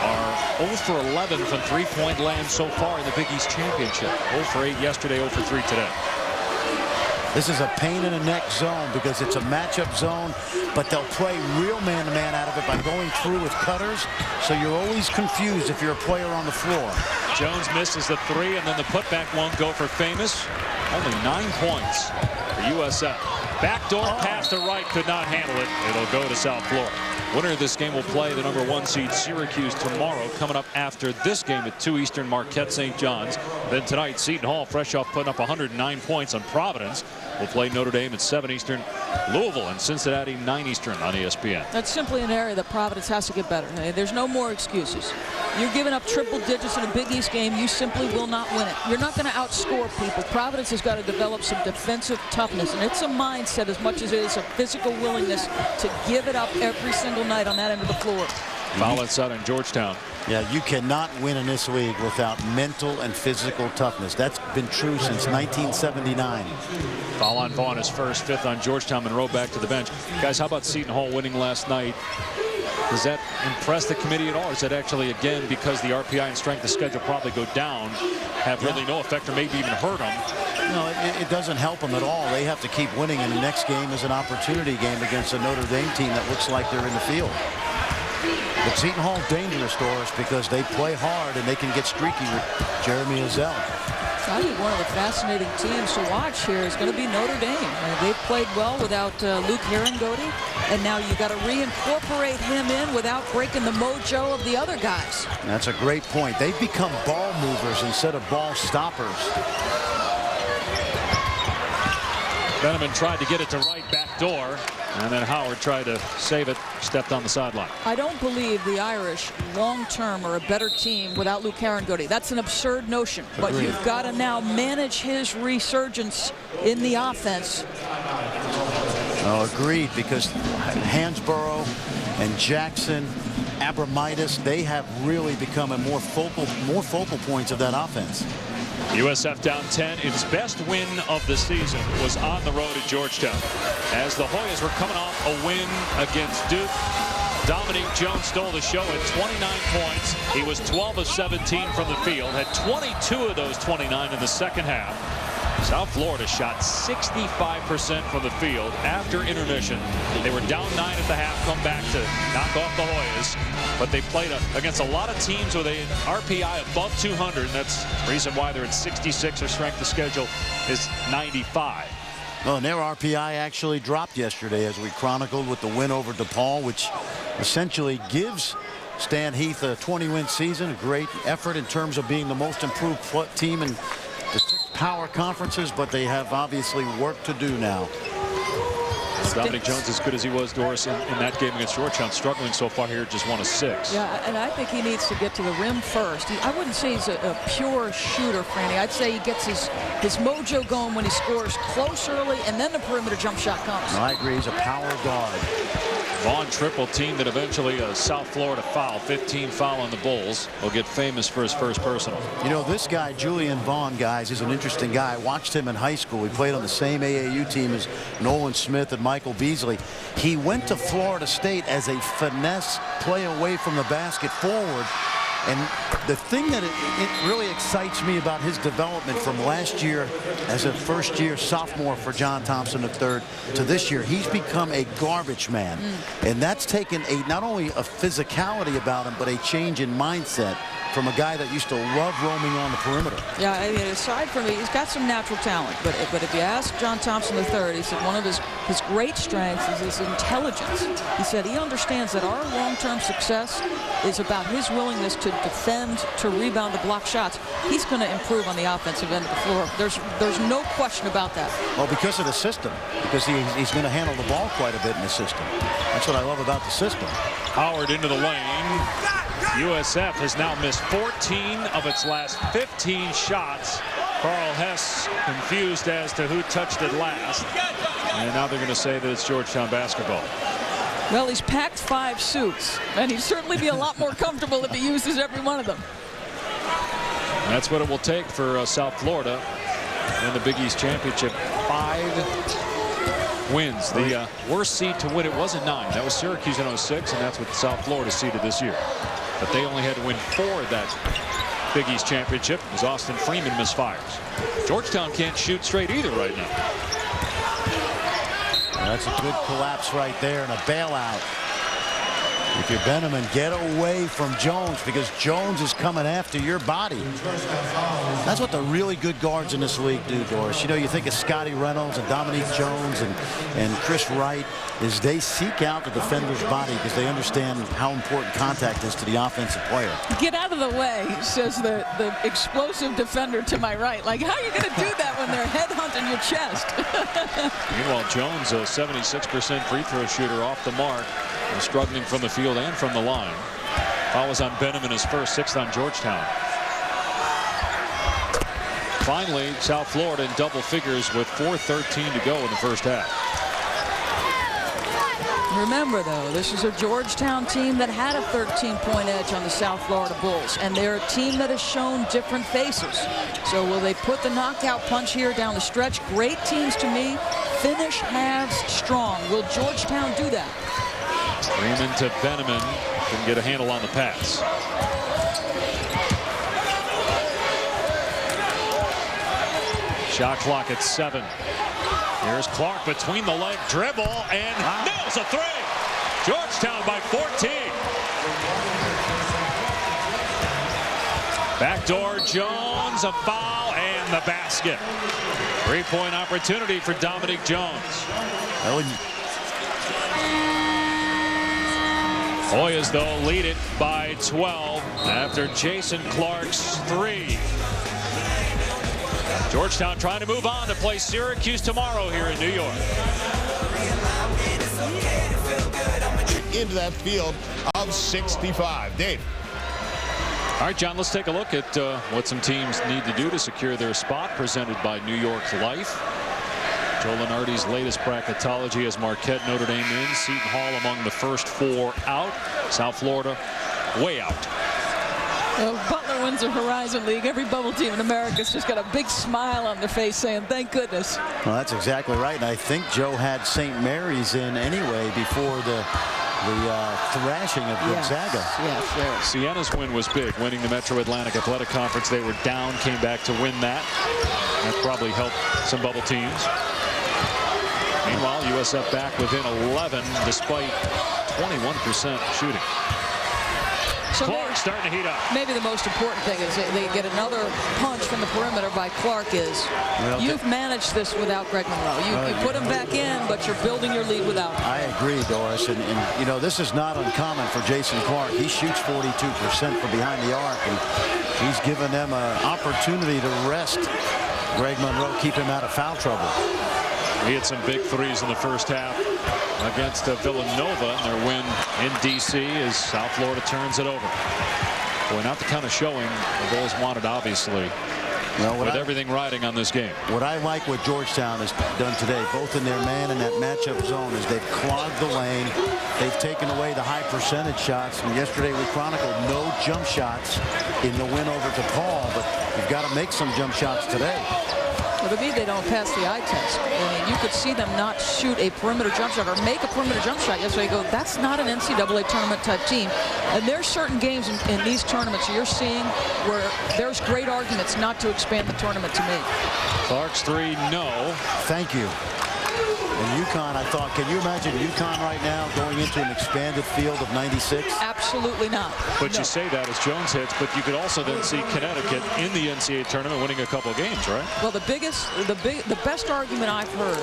are 0 for 11 from three-point land so far in the Big East Championship. 0 for 8 yesterday, 0 for 3 today. This is a pain in the neck zone because it's a matchup zone, but they'll play real man-to-man out of it by going through with cutters, so you're always confused if you're a player on the floor. Jones misses the 3, and then the putback won't go for Famous. Only 9 points for USF. Backdoor pass to Wright, could not handle it. It'll go to South Florida. Winner of this game will play the #1 seed Syracuse tomorrow. Coming up after this game at 2 Eastern, Marquette St. John's. Then tonight, Seton Hall, fresh off putting up 109 points on Providence, will play Notre Dame at 7 Eastern. Louisville and Cincinnati 9 Eastern on ESPN. That's simply an area that Providence has to get better. There's no more excuses. You're giving up triple digits in a Big East game. You simply will not win it. You're not going to outscore people. Providence has got to develop some defensive toughness, and it's a mindset as much as it is a physical willingness to give it up every single night on that end of the floor. Foul inside on Georgetown. Yeah, you cannot win in this league without mental and physical toughness. That's been true since 1979. Foul on Vaughn is first, 5th on Georgetown. Monroe back to the bench. Guys, how about Seton Hall winning last night? Does that impress the committee at all? Or is that actually, again, because the RPI and strength of schedule probably go down, have really no effect or maybe even hurt them? No, it doesn't help them at all. They have to keep winning, and the next game is an opportunity game against a Notre Dame team that looks like they're in the field. But Seton Hall dangerous, Doris, because they play hard and they can get streaky with Jeremy Azell. I think one of the fascinating teams to watch here is going to be Notre Dame. They've played well without Luke Herringody, and now you've got to reincorporate him in without breaking the mojo of the other guys. That's a great point. They've become ball movers instead of ball stoppers. Benjamin tried to get it to right back door, and then Howard tried to save it, stepped on the sideline. I don't believe the Irish long-term are a better team without Luke Herringody. That's an absurd notion. But Agreed. you've got to now manage his resurgence in the offense. Oh, agreed, because Hansborough and Jackson, Abramitis, they have really become a more focal points of that offense. USF down 10. Its best win of the season was on the road at Georgetown. As the Hoyas were coming off a win against Duke, Dominique Jones stole the show at 29 points. He was 12 of 17 from the field, had 22 of those 29 in the second half. South Florida shot 65% from the field after intermission. They were down 9 at the half, come back to knock off the Hoyas. But they played against a lot of teams with an RPI above 200, and that's the reason why they're at 66. Their strength of schedule is 95. Well, and their RPI actually dropped yesterday, as we chronicled, with the win over DePaul, which essentially gives Stan Heath a 20-win season. A great effort in terms of being the most improved team in the 6 power conferences, but they have obviously work to do now. Dominique Jones, as good as he was, Doris, in that game against Georgetown, struggling so far here, just 1 of 6. Yeah, and I think he needs to get to the rim first. I wouldn't say he's a pure shooter, Franny. I'd say he gets his mojo going when he scores close early, and then the perimeter jump shot comes. No, I agree. He's a power guard. Vaughn triple team that eventually a South Florida foul. 15 foul on the Bulls. Will get famous for his first personal. You know, this guy, Julian Vaughn, guys, is an interesting guy. I watched him in high school. He played on the same AAU team as Nolan Smith and Michael Beasley. He went to Florida State as a finesse play away from the basket forward. And the thing that it really excites me about his development from last year as a first-year sophomore for John Thompson III to this year, he's become a garbage man. And that's taken not only a physicality about him, but a change in mindset from a guy that used to love roaming on the perimeter. Yeah, I mean, aside from it, he's got some natural talent. But if you ask John Thompson III, he said one of his great strengths is his intelligence. He said he understands that our long-term success is about his willingness to defend, to rebound, to block shots. He's going to improve on the offensive end of the floor. There's no question about that. Well, because of the system, because he's going to handle the ball quite a bit in the system. That's what I love about the system. Howard into the lane. USF has now missed 14 of its last 15 shots. Carl Hess confused as to who touched it last. And now they're going to say that it's Georgetown basketball. Well, he's packed 5 suits, and he'd certainly be a lot more comfortable if he uses every one of them. And that's what it will take for South Florida in the Big East Championship. 5 wins. The worst seed to win it wasn't 9. That was Syracuse in 06, and that's what South Florida seeded this year. But they only had to win 4 of that Big East Championship as Austin Freeman misfires. Georgetown can't shoot straight either right now. That's a good collapse right there and a bailout. If you're Benjamin, get away from Jones because Jones is coming after your body. That's what the really good guards in this league do, Doris. You know, you think of Scotty Reynolds and Dominique Jones and Chris Wright is they seek out the defender's body because they understand how important contact is to the offensive player. Get out of the way, says the explosive defender to my right. Like, how are you going to do that when they're headhunting your chest? Meanwhile, Jones, a 76% free throw shooter off the mark. Struggling from the field and from the line. Foul was on Benham in his first, 6th on Georgetown. Finally, South Florida in double figures with 4:13 to go in the first half. Remember, though, this is a Georgetown team that had a 13-point edge on the South Florida Bulls, and they're a team that has shown different faces. So will they put the knockout punch here down the stretch? Great teams to me finish halves strong. Will Georgetown do that? Freeman to Benjamin. Couldn't get a handle on the pass. Shot clock at 7. Here's Clark between the leg dribble and nails a 3. Georgetown by 14. Backdoor Jones, a foul, and the basket. 3-point opportunity for Dominique Jones. Hoyas, though, lead it by 12 after Jason Clark's 3. Georgetown trying to move on to play Syracuse tomorrow here in New York. Into that field of 65. Dave. All right, John, let's take a look at what some teams need to do to secure their spot, presented by New York Life. Joe Lunardi's latest bracketology has Marquette, Notre Dame in, Seton Hall among the first 4 out. South Florida way out. Butler wins the Horizon League. Every bubble team in America's just got a big smile on their face saying, thank goodness. Well, that's exactly right. And I think Joe had St. Mary's in anyway before the thrashing of Gonzaga. Yes. Siena's win was big, winning the Metro Atlantic Athletic Conference. They were down, came back to win that. That probably helped some bubble teams. Meanwhile, USF back within 11 despite 21% shooting. So Clark starting to heat up. Maybe the most important thing is they get another punch from the perimeter by Clark is you've managed this without Greg Monroe. You put him back in, but you're building your lead without him. I agree, Doris. And you know, this is not uncommon for Jason Clark. He shoots 42% from behind the arc, and he's given them an opportunity to rest Greg Monroe, keep him out of foul trouble. He had some big threes in the first half against Villanova in their win in D.C. as South Florida turns it over. Boy, not the kind of showing the Bulls wanted, obviously. with everything riding on this game. What I like what Georgetown has done today, both in their man and that matchup zone, is they've clogged the lane. They've taken away the high percentage shots. And yesterday we chronicled no jump shots in the win over DePaul, but you've got to make some jump shots today. Well, to me, they don't pass the eye test. I mean, you could see them not shoot a perimeter jump shot or make a perimeter jump shot yesterday. You go, that's not an NCAA tournament type team. And there's certain games in these tournaments you're seeing where there's great arguments not to expand the tournament to me. Clark's three, no. Thank you. And UConn, I thought, can you imagine UConn right now going into an expanded field of 96? Absolutely not. But you say that as Jones hits, but you could also then see Connecticut in the NCAA tournament winning a couple of games, right? Well, the best argument I've heard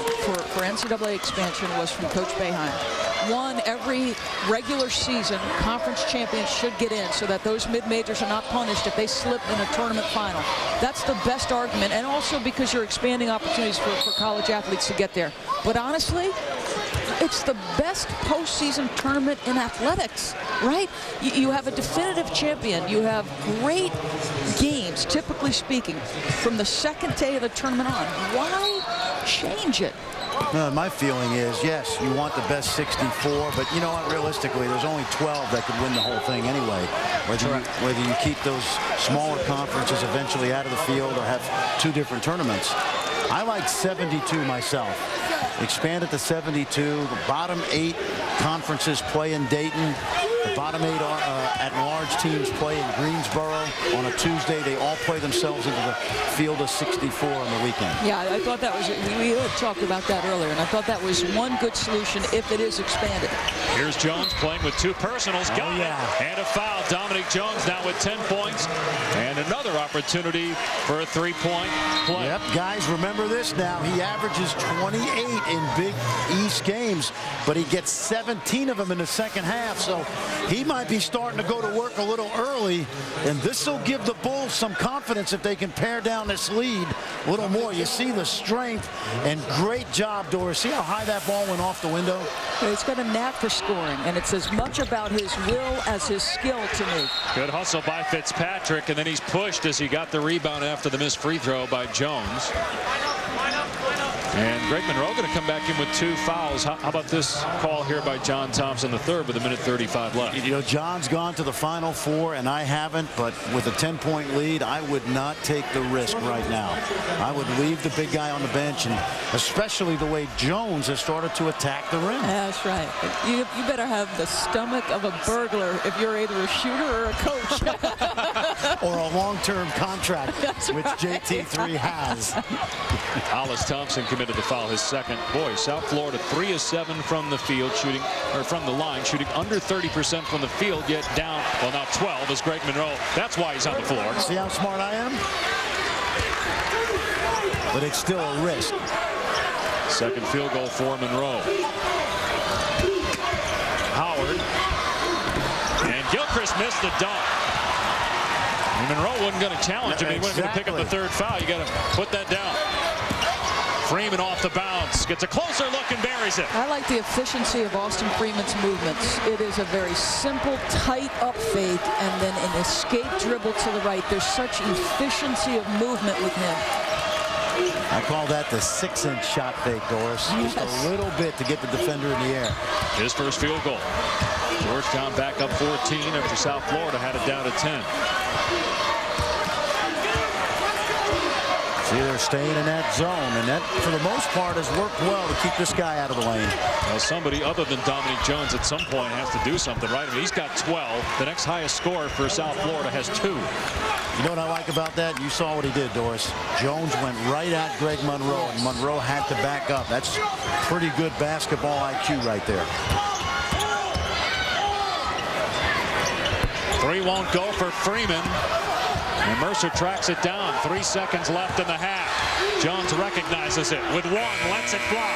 for NCAA expansion was from Coach Boeheim. One, every regular season conference champions should get in so that those mid-majors are not punished if they slip in a tournament final. That's the best argument, and also because you're expanding opportunities for college athletes to get there. But honestly, it's the best postseason tournament in athletics, right? You have a definitive champion. You have great games, typically speaking, from the second day of the tournament on. Why change it? My feeling is, yes, you want the best 64, but you know what, realistically, there's only 12 that could win the whole thing anyway. Whether you keep those smaller conferences eventually out of the field or have two different tournaments. I like 72 myself. Expand it to 72. The bottom 8 conferences play in Dayton. The bottom 8 at-large teams play in Greensboro. On a Tuesday, they all play themselves into the field of 64 on the weekend. Yeah, I thought that was, we talked about that earlier, and I thought that was one good solution if it is expanded. Here's Jones playing with 2 personals. Got it. And a foul. Dominique Jones now with 10 points. And another opportunity for a 3-point play. Yep, guys, remember this now. He averages 28 in Big East games, but he gets 17 of them in the second half. So he might be starting to go to work a little early, and this will give the Bulls some confidence if they can pare down this lead a little more. You see the strength, and great job, Doris. See how high that ball went off the window? He's got a knack for scoring, and it's as much about his will as his skill to me. Good hustle by Fitzpatrick, and then he's pushed as he got the rebound after the missed free throw by Jones. And Greg Monroe going to come back in with 2 fouls. How about this call here by John Thompson III with 1:35 left? You know, John's gone to the Final Four, and I haven't, but with a 10-point lead, I would not take the risk right now. I would leave the big guy on the bench, and especially the way Jones has started to attack the rim. That's right. You better have the stomach of a burglar if you're either a shooter or a coach. Or a long-term contract, which JT3 has. Hollis Thompson committed the foul, his second. Boy, South Florida 3 of 7 from the field, shooting, or from the line, shooting under 30% from the field, yet down, well, now 12 is Greg Monroe. That's why he's on the floor. See how smart I am? But it's still a risk. Second field goal for Monroe. Howard. And Gilchrist missed the dunk. Monroe wasn't going to challenge him. He wasn't going to pick up the 3rd foul. You got to put that down. Freeman off the bounce, gets a closer look and buries it. I like the efficiency of Austin Freeman's movements. It is a very simple, tight up fake and then an escape dribble to the right. There's such efficiency of movement with him. I call that the 6-inch shot fake, Doris. Just a little bit to get the defender in the air. His first field goal. Georgetown back up 14 after South Florida had it down to 10. See, they're staying in that zone, and that, for the most part, has worked well to keep this guy out of the lane. Well, somebody other than Dominique Jones at some point has to do something, right? I mean, he's got 12. The next highest scorer for South Florida has 2. You know what I like about that? You saw what he did, Doris. Jones went right at Greg Monroe, and Monroe had to back up. That's pretty good basketball IQ right there. 3 won't go for Freeman. And Mercer tracks it down. 3 seconds left in the half. Jones recognizes it with 1, lets it fly.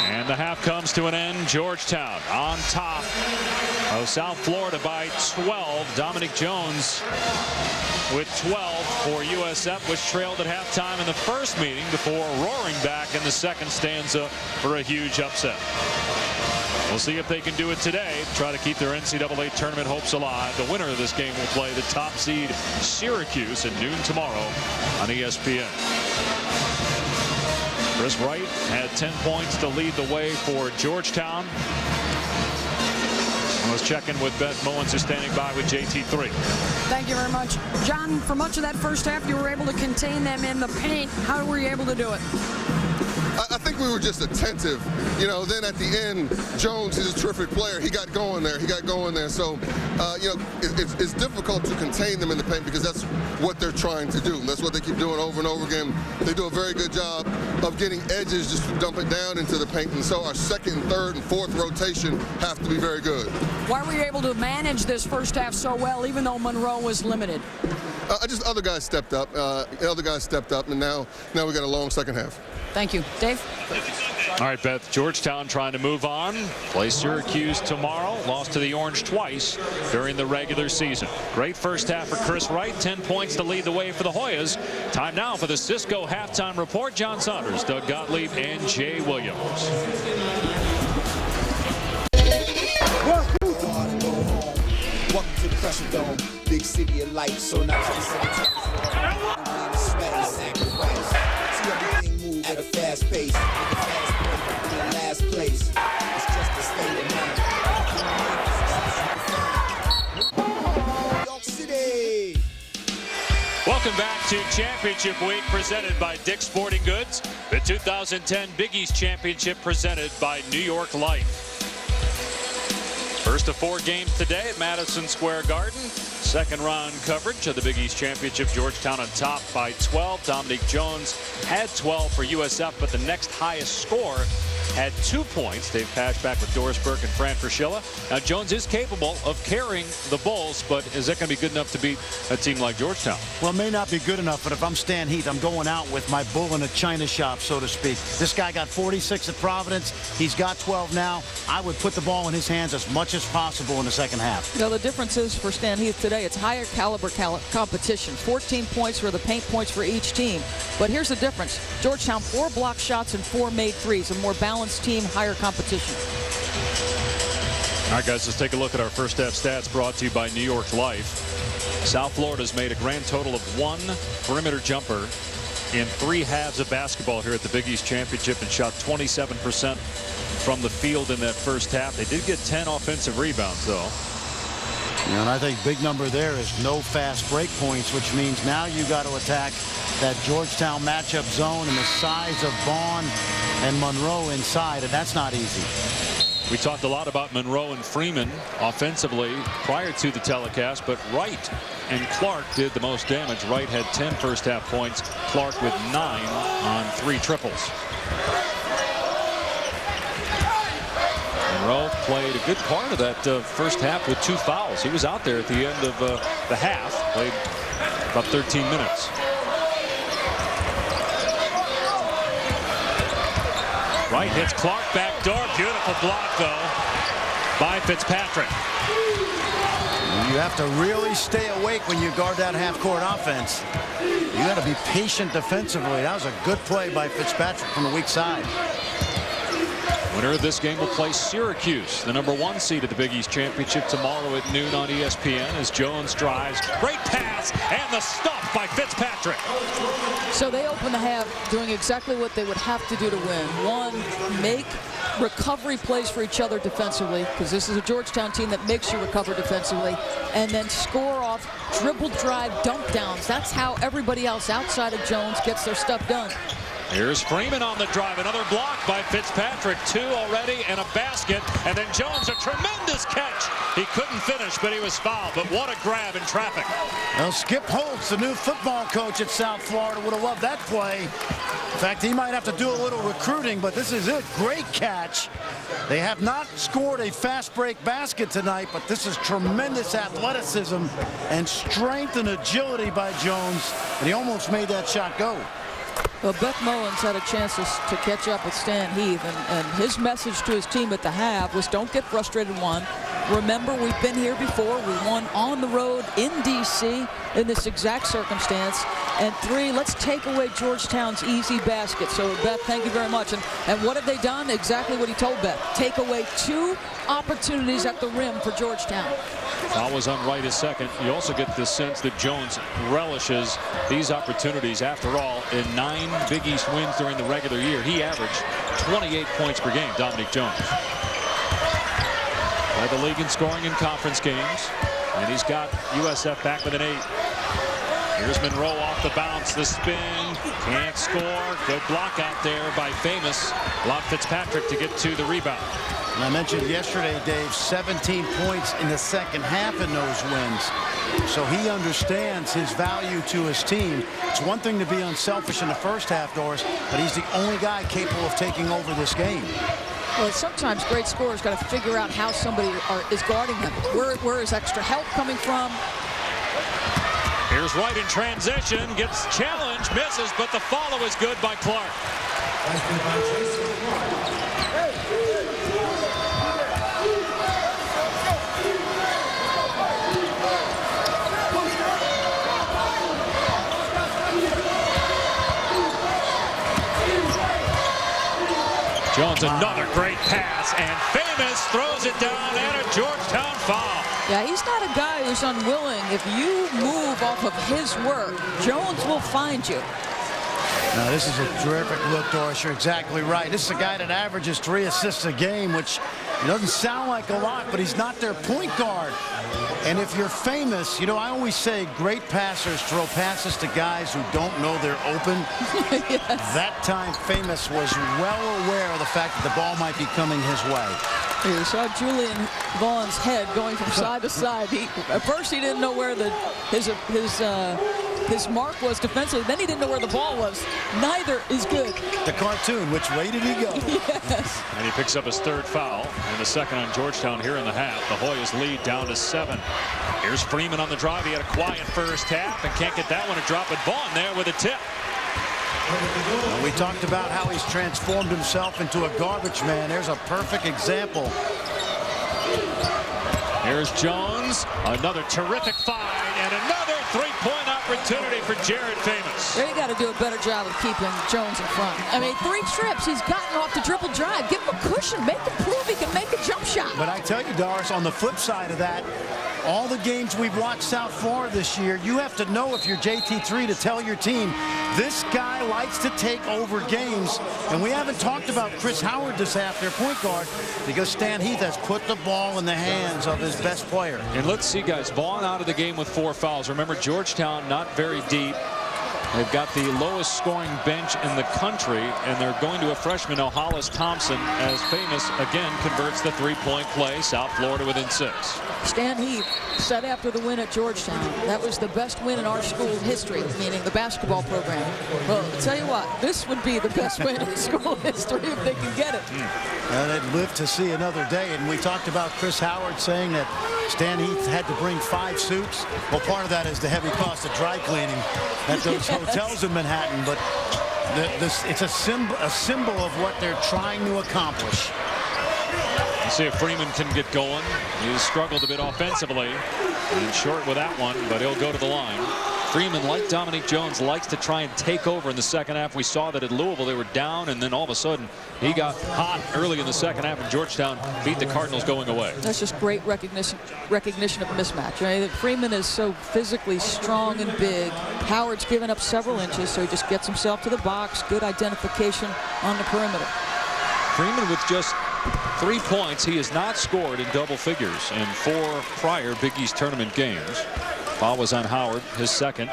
And the half comes to an end. Georgetown on top of South Florida by 12. Dominique Jones with 12 for USF, was trailed at halftime in the first meeting before roaring back in the second stanza for a huge upset. We'll see if they can do it today. Try to keep their NCAA tournament hopes alive. The winner of this game will play the top seed Syracuse at noon tomorrow on ESPN. Chris Wright had 10 points to lead the way for Georgetown. I was checking with Beth Mullins, who's standing by with JT3. Thank you very much. John, for much of that first half, you were able to contain them in the paint. How were you able to do it? I think we were just attentive. You know, then at the end, Jones is a terrific player. He got going there. So, you know, it's difficult to contain them in the paint because that's what they're trying to do. That's what they keep doing over and over again. They do a very good job of getting edges just to dump it down into the paint. And so our second, third, and fourth rotation have to be very good. Why were you able to manage this first half so well, even though Monroe was limited? Just other guys stepped up. And now we got a long second half. Thank you. Dave? All right, Beth. Georgetown trying to move on. Play Syracuse tomorrow. Lost to the Orange twice during the regular season. Great first half for Chris Wright. 10 points to lead the way for the Hoyas. Time now for the Cisco halftime report. John Saunders, Doug Gottlieb, and Jay Williams. Welcome to the Pressure Dome, big city of light, so not see everything move at a fast pace, in the last place. It's just a state of mind. New York City. Welcome back to Championship Week, presented by Dick's Sporting Goods. The 2010 Big East Championship presented by New York Life. First of 4 games today at Madison Square Garden. Second round coverage of the Big East Championship. Georgetown on top by 12. Dominique Jones had 12 for USF, but the next highest score had 2 points. Dave Pashback with Doris Burke and Fran Fraschilla. Now Jones is capable of carrying the Bulls, but is that going to be good enough to beat a team like Georgetown? Well, it may not be good enough, but if I'm Stan Heath, I'm going out with my bull in a china shop, so to speak. This guy got 46 at Providence. He's got 12 now. I would put the ball in his hands as much as possible in the second half. You know, the difference is for Stan Heath today, it's higher caliber competition. 14 points for the paint points for each team. But here's the difference. Georgetown, 4 block shots and 4 made threes. A more balanced team, higher competition. All right, guys, let's take a look at our first half stats brought to you by New York Life. South Florida's made a grand total of 1 perimeter jumper in 3 halves of basketball here at the Big East Championship and shot 27% from the field in that first half. They did get 10 offensive rebounds, though. And I think big number there is no fast break points, which means now you got to attack that Georgetown matchup zone and the size of Vaughn and Monroe inside, and that's not easy. We talked a lot about Monroe and Freeman offensively prior to the telecast, but Wright and Clark did the most damage. Wright had 10 first half points, Clark with 9 on 3 triples. Monroe played a good part of that first half with 2 fouls. He was out there at the end of the half, played about 13 minutes. Wright hits Clark back door. Beautiful block, though, by Fitzpatrick. You have to really stay awake when you guard that half-court offense. You got to be patient defensively. That was a good play by Fitzpatrick from the weak side. Winner of this game will play Syracuse, the number 1 seed at the Big East Championship, tomorrow at noon on ESPN as Jones drives. Great pass and the stuff by Fitzpatrick. So they open the half doing exactly what they would have to do to win. 1, make recovery plays for each other defensively, because this is a Georgetown team that makes you recover defensively, and then score off dribble drive dump downs. That's how everybody else outside of Jones gets their stuff done. Here's Freeman on the drive. Another block by Fitzpatrick. 2 already and a basket. And then Jones, a tremendous catch. He couldn't finish, but he was fouled. But what a grab in traffic. Well, Skip Holtz, the new football coach at South Florida, would have loved that play. In fact, he might have to do a little recruiting, but this is it. Great catch. They have not scored a fast break basket tonight, but this is tremendous athleticism and strength and agility by Jones. And he almost made that shot go. Well, Beth Mullins had a chance to catch up with Stan Heath, and his message to his team at the half was don't get frustrated, 1, Remember, we've been here before. We won on the road in D.C. in this exact circumstance. And 3, let's take away Georgetown's easy basket. So, Beth, thank you very much. And what have they done? Exactly what he told Beth. Take away 2 opportunities at the rim for Georgetown. Foul was on Wright his second. You also get the sense that Jones relishes these opportunities. After all, in 9 Big East wins during the regular year, he averaged 28 points per game, Dominique Jones. Led the league in scoring in conference games, and he's got USF back with an 8. Here's Monroe off the bounce, the spin, can't score. Good block out there by famous Locke Fitzpatrick to get to the rebound. And I mentioned yesterday, Dave, 17 points in the second half in those wins. So he understands his value to his team. It's one thing to be unselfish in the first half, Doris, but he's the only guy capable of taking over this game. Well, sometimes great scorers got to figure out how somebody is guarding them. Where is extra help coming from? Here's Wright in transition, gets challenged, misses, but the follow is good by Clark. Jones, another great pass, and famous throws it down, and a Georgetown foul. Yeah, he's not a guy who's unwilling. If you move off of his work, Jones will find you. Now, this is a terrific look, Doris. You're exactly right. This is a guy that averages 3 assists a game, which doesn't sound like a lot, but he's not their point guard. And if you're famous, I always say great passers throw passes to guys who don't know they're open. Yes. That time, Famous was well aware of the fact that the ball might be coming his way. You saw Julian Vaughn's head going from side to side. At first, he didn't know where his mark was defensively. Then he didn't know where the ball was. Neither is good. The cartoon, which way did he go? Yes. And he picks up his 3rd foul, and the 2nd on Georgetown here in the half. The Hoyas lead down to 7. Here's Freeman on the drive. He had a quiet first half and can't get that one to drop it. Vaughn there with a tip. We talked about how he's transformed himself into a garbage man. There's a perfect example. Here's Jones, another terrific find, and another 3-point opportunity for Jared Famous. They got to do a better job of keeping Jones in front. I mean, 3 trips, he's gotten off the dribble drive. Give him a cushion, make him prove he can make a jump shot. But I tell you, Doris, on the flip side of that, all the games we've watched South Florida this year, you have to know if you're JT3 to tell your team, this guy likes to take over games. And we haven't talked about Chris Howard this half, their point guard, because Stan Heath has put the ball in the hands of his best player. And let's see, guys, Vaughn out of the game with 4 fouls. Remember, Georgetown not very deep. They've got the lowest scoring bench in the country, and they're going to a freshman, Hollis Thompson, as Famous again converts the 3-point play. South Florida within 6. Stan Heath said after the win at Georgetown, that was the best win in our school history, meaning the basketball program. Well, I'll tell you what, this would be the best win in school history if they can get it. And they'd live to see another day. And we talked about Chris Howard saying that Stan Heath had to bring 5 suits. Well, part of that is the heavy cost of dry cleaning at those hotels in Manhattan. But it's a symbol of what they're trying to accomplish. Let's see if Freeman can get going. He's struggled a bit offensively and short with that one, but he'll go to the line. Freeman, like Dominique Jones, likes to try and take over in the second half. We saw that at Louisville they were down, and then all of a sudden he got hot early in the second half, and Georgetown beat the Cardinals going away. That's just great recognition of a mismatch. Right? Freeman is so physically strong and big. Howard's given up several inches, so he just gets himself to the box. Good identification on the perimeter. Freeman with just 3 points. He has not scored in double figures in 4 prior Big East tournament games. Foul was on Howard, his 2nd.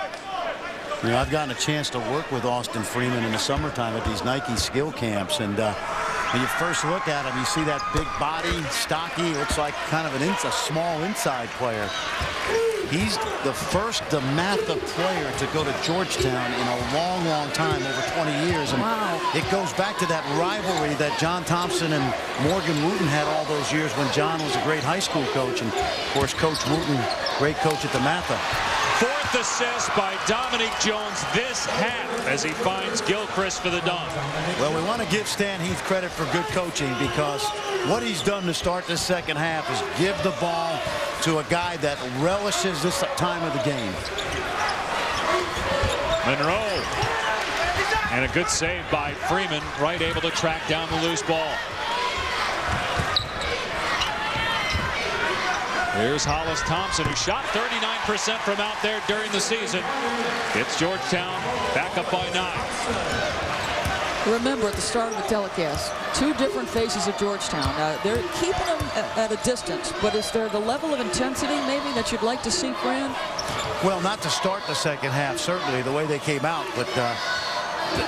I've gotten a chance to work with Austin Freeman in the summertime at these Nike skill camps, and when you first look at him, you see that big body, stocky, looks like kind of a small inside player. He's the first DeMatha player to go to Georgetown in a long, long time, over 20 years. And it goes back to that rivalry that John Thompson and Morgan Wooten had all those years when John was a great high school coach. And, of course, Coach Wooten, great coach at DeMatha. 4th assist by Dominique Jones this half as he finds Gilchrist for the dunk. Well, we want to give Stan Heath credit for good coaching, because what he's done to start this second half is give the ball to a guy that relishes this time of the game. Monroe. And a good save by Freeman. Wright able to track down the loose ball. Here's Hollis Thompson, who shot 39% from out there during the season. Gets Georgetown back up by 9. Remember, at the start of the telecast, 2 different faces of Georgetown. They're keeping them at a distance, but is there the level of intensity maybe that you'd like to see, Fran? Well, not to start the second half, certainly, the way they came out, but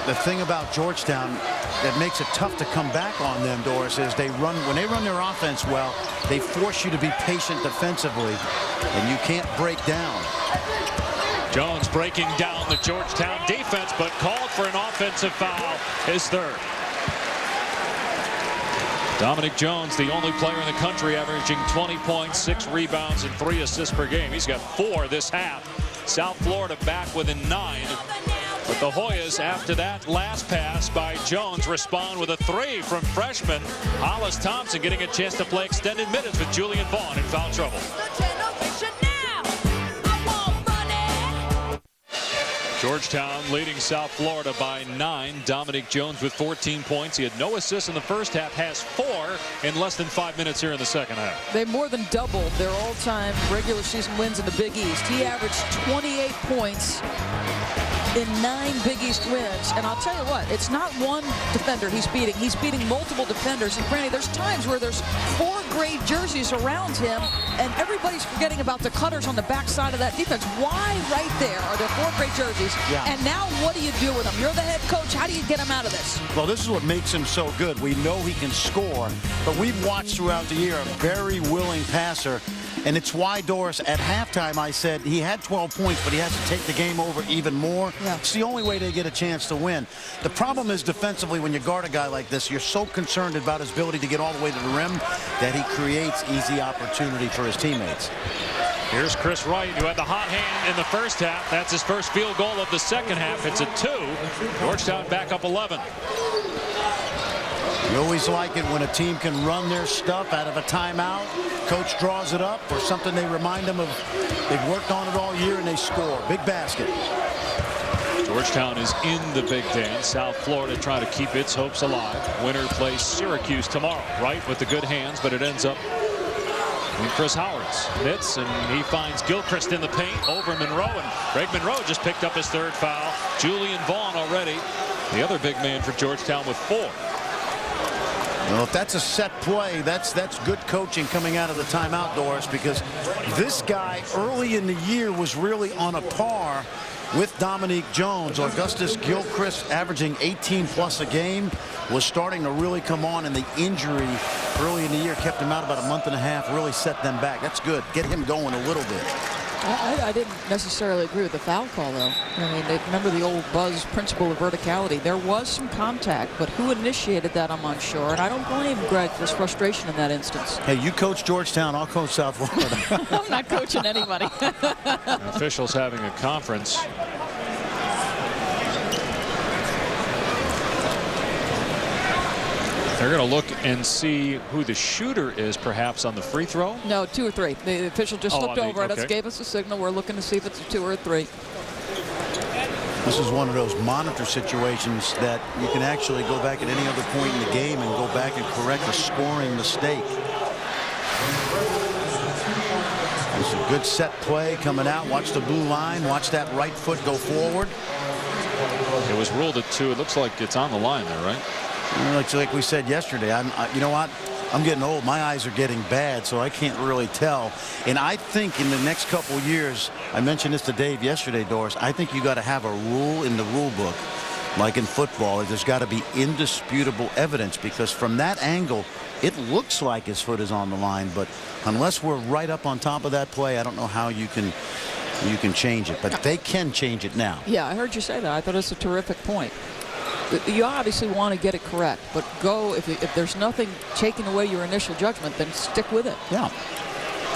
the thing about Georgetown that makes it tough to come back on them, Doris, is when they run their offense well, they force you to be patient defensively, and you can't break down. Jones breaking down the Georgetown defense, but called for an offensive foul, his 3rd. Dominique Jones, the only player in the country averaging 20 points, 6 rebounds, and 3 assists per game. He's got 4 this half. South Florida back within 9. But the Hoyas, after that last pass by Jones, respond with a 3 from freshman Hollis Thompson, getting a chance to play extended minutes with Julian Vaughn in foul trouble. Georgetown leading South Florida by 9. Dominique Jones with 14 points. He had no assists in the first half, has 4 in less than 5 minutes here in the second half. They more than doubled their all-time regular season wins in the Big East. He averaged 28 points in 9 Big East wins. And I'll tell you what, it's not one defender he's beating. He's beating multiple defenders. And Franny, there's times where there's 4 gray jerseys around him, and everybody's forgetting about the cutters on the backside of that defense. Why right there are there 4 gray jerseys? Yeah. And now what do you do with him? You're the head coach. How do you get him out of this? Well, this is what makes him so good. We know he can score, but we've watched throughout the year a very willing passer. And it's why, Doris, at halftime I said he had 12 points, but he has to take the game over even more. Yeah. It's the only way they get a chance to win. The problem is defensively, when you guard a guy like this, you're so concerned about his ability to get all the way to the rim that he creates easy opportunity for his teammates. Here's Chris Wright, who had the hot hand in the first half. That's his first field goal of the second half. It's a 2. Georgetown back up 11. You always like it when a team can run their stuff out of a timeout. Coach draws it up or something they remind them of. They've worked on it all year and they score. Big basket. Georgetown is in the Big Ten. South Florida trying to keep its hopes alive. Winner plays Syracuse tomorrow. Wright with the good hands, but it ends up in Chris Howard's mitts, and he finds Gilchrist in the paint over Monroe, and Greg Monroe just picked up his 3rd foul. Julian Vaughn already the other big man for Georgetown with 4. Well, if that's a set play, that's good coaching coming out of the timeout, Doris, because this guy early in the year was really on a par with Dominique Jones. Augustus Gilchrist, averaging 18 plus a game, was starting to really come on, and the injury early in the year kept him out about a month and a half, really set them back. That's good. Get him going a little bit. I didn't necessarily agree with the foul call, though. I mean, remember the old Buzz principle of verticality. There was some contact, but who initiated that, I'm unsure. And I don't blame Greg for his frustration in that instance. Hey, you coach Georgetown, I'll coach South Florida. I'm not coaching anybody. Officials having a conference. They're going to look and see who the shooter is, perhaps, on the free throw. No, 2 or 3. The official just looked over at us, okay. gave us a signal. We're looking to see if it's a 2 or a 3. This is one of those monitor situations that you can actually go back at any other point in the game and go back and correct a scoring mistake. It's a good set play coming out. Watch the blue line. Watch that right foot go forward. It was ruled at 2. It looks like it's on the line there, right? Like we said yesterday, you know what? I'm getting old. My eyes are getting bad, so I can't really tell. And I think in the next couple of years, I mentioned this to Dave yesterday, Doris, I think you got to have a rule in the rule book, like in football. There's got to be indisputable evidence, because from that angle, it looks like his foot is on the line. But unless we're right up on top of that play, I don't know how you can change it. But they can change it now. Yeah, I heard you say that. I thought it's a terrific point. You obviously want to get it correct, but if there's nothing taking away your initial judgment, then stick with it. Yeah.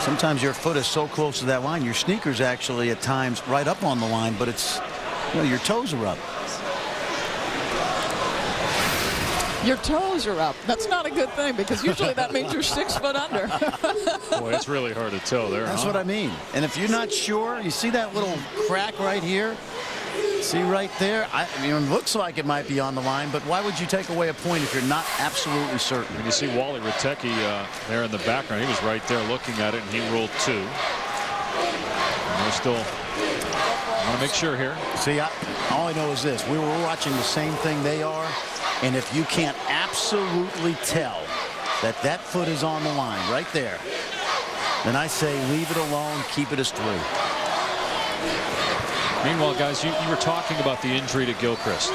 Sometimes your foot is so close to that line. Your sneakers actually at times right up on the line, but it's, your toes are up. Your toes are up. That's not a good thing because usually that means you're 6 foot under. Boy, it's really hard to tell there. That's what I mean. And if you're not sure, you see that little crack right here? See right there? I mean, it looks like it might be on the line, but why would you take away a point if you're not absolutely certain? And you see Wally Ritecki there in the background. He was right there looking at it, and he ruled 2. And they're still want to make sure here. See, all I know is this. We were watching the same thing they are, and if you can't absolutely tell that that foot is on the line right there, then I say leave it alone, keep it as 3. Meanwhile, guys, you were talking about the injury to Gilchrist.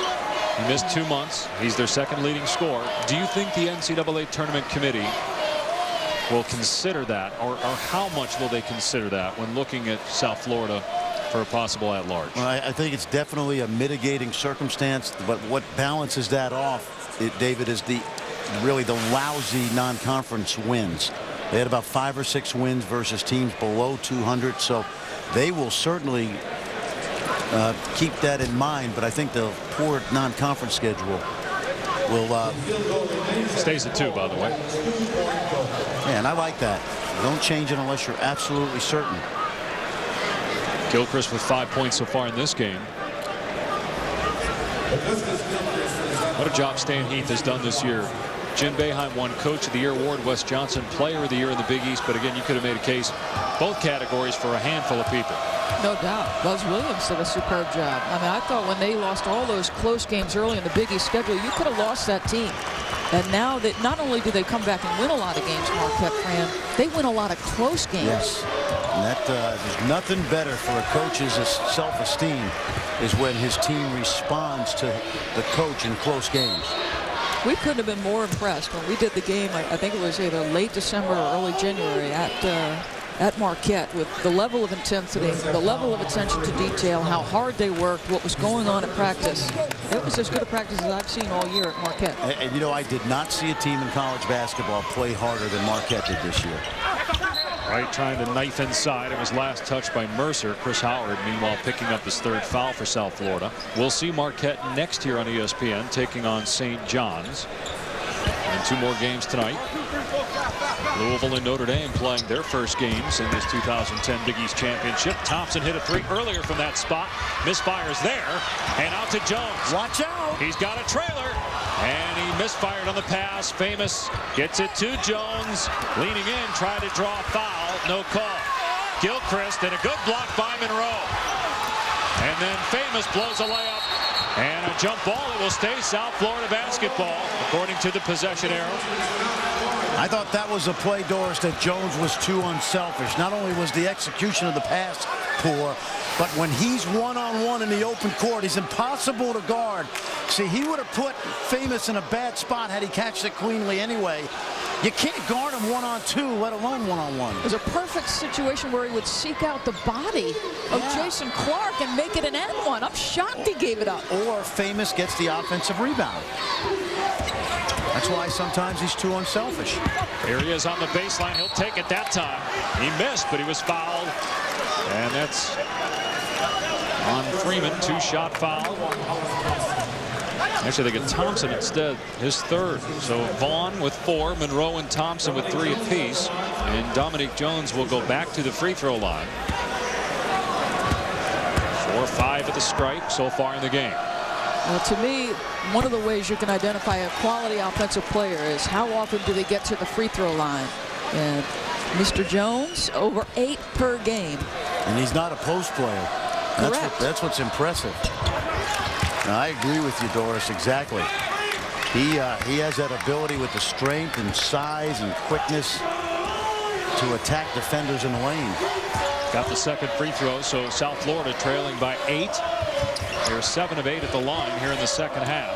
He missed 2 months. He's their second leading scorer. Do you think the NCAA tournament committee will consider that, or how much will they consider that when looking at South Florida for a possible at-large? Well, I think it's definitely a mitigating circumstance, but what balances that off, David, is really the lousy non-conference wins. They had about 5 or 6 wins versus teams below 200, so they will certainly keep that in mind, but I think the poor non-conference schedule will stays at 2, by the way. Yeah, and I like that. Don't change it unless you're absolutely certain. Gilchrist with 5 points so far in this game. What a job Stan Heath has done this year. Jim Boeheim won Coach of the Year award, Wes Johnson Player of the Year in the Big East, but again, you could have made a case both categories for a handful of people. No doubt. Buzz Williams did a superb job. I mean, I thought when they lost all those close games early in the Big East schedule, you could have lost that team. And now that not only do they come back and win a lot of games, Marquette, Fran, they win a lot of close games. Yes. And that there's nothing better for a coach's self-esteem is when his team responds to the coach in close games. We couldn't have been more impressed when we did the game. I think it was either late December or early January at Marquette, with the level of intensity, the level of attention to detail, how hard they worked, what was going on in practice. It was as good a practice as I've seen all year at Marquette. And you know, I did not see a team in college basketball play harder than Marquette did this year. Wright trying to knife inside. It was last touched by Mercer. Chris Howard, meanwhile, picking up his 3rd foul for South Florida. We'll see Marquette next year on ESPN, taking on St. John's. And 2 more games tonight. Louisville and Notre Dame playing their first games in this 2010 Big East Championship. Thompson hit a 3 earlier from that spot. Misfires there. And out to Jones. Watch out. He's got a trailer. And he misfired on the pass. Famous gets it to Jones. Leaning in, trying to draw a foul. No call. Gilchrist and a good block by Monroe. And then Famous blows a layup. And a jump ball. It will stay South Florida basketball, according to the possession arrow. I thought that was a play, Doris, that Jones was too unselfish. Not only was the execution of the pass poor, but when he's one-on-one in the open court, he's impossible to guard. See, he would have put Famous in a bad spot had he catched it cleanly anyway. You can't guard him 1-on-2, let alone 1-on-1. It was a perfect situation where he would seek out the body of Jason Clark and make it an N1. I'm shocked he gave it up. Or Famous gets the offensive rebound. That's why sometimes he's too unselfish. Here he is on the baseline. He'll take it that time. He missed, but he was fouled. And that's on Freeman. 2-shot foul. Actually, they get Thompson instead, his 3rd. So Vaughn with 4, Monroe and Thompson with 3 apiece. And Dominique Jones will go back to the free throw line. 4-5 at the stripe so far in the game. Well, to me, one of the ways you can identify a quality offensive player is how often do they get to the free throw line. And Mr. Jones, over 8 per game. And he's not a post player. That's what's impressive. Now, I agree with you, Doris, exactly. He has that ability with the strength and size and quickness to attack defenders in the lane. Got the 2nd free throw, so South Florida trailing by 8. They're 7 of 8 at the line here in the 2nd half.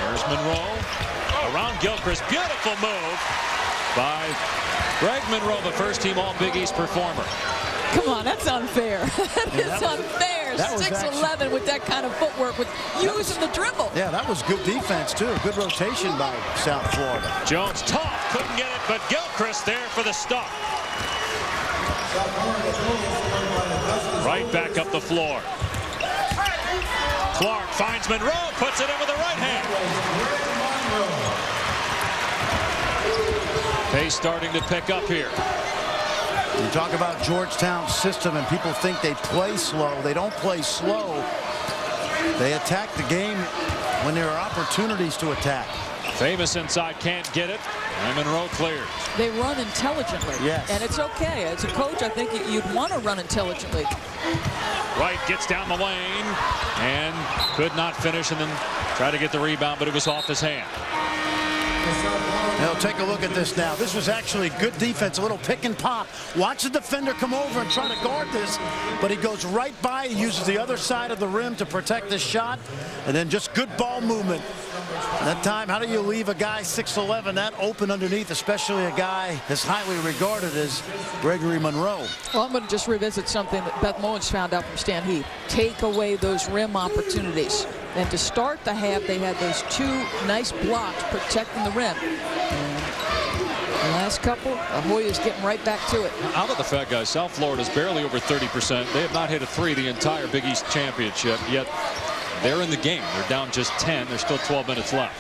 There's Monroe around Gilchrist. Beautiful move by Greg Monroe, the first-team All-Big East performer. Come on, that's unfair. That is unfair. 6'11" with that kind of footwork, with using the dribble. Yeah, that was good defense, too. Good rotation by South Florida. Jones tough, couldn't get it, but Gilchrist there for the stop. Right back up the floor. Clark finds Monroe, puts it in with the right hand. Pace starting to pick up here. You talk about Georgetown's system and people think they play slow. They don't play slow. They attack the game when there are opportunities to attack. Famous inside, can't get it, and Monroe clears. They run intelligently. Yes. And it's okay. As a coach, I think you'd want to run intelligently. Wright gets down the lane and could not finish, and then tried to get the rebound, but it was off his hand. Now take a look at this now. This was actually good defense, a little pick and pop. Watch the defender come over and try to guard this, but he goes right by. He uses the other side of the rim to protect the shot, and then just good ball movement. That time, how do you leave a guy 6'11" that open underneath, especially a guy as highly regarded as Gregory Monroe? Well, I'm going to just revisit something that Beth Mowens found out from Stan Heath. Take away those rim opportunities. And to start the half, they had those two nice blocks protecting the rim. The last couple, the Hoyas getting right back to it. How about the fact, guys, South Florida's barely over 30%. They have not hit a three the entire Big East Championship, yet they're in the game. They're down just 10. There's still 12 minutes left.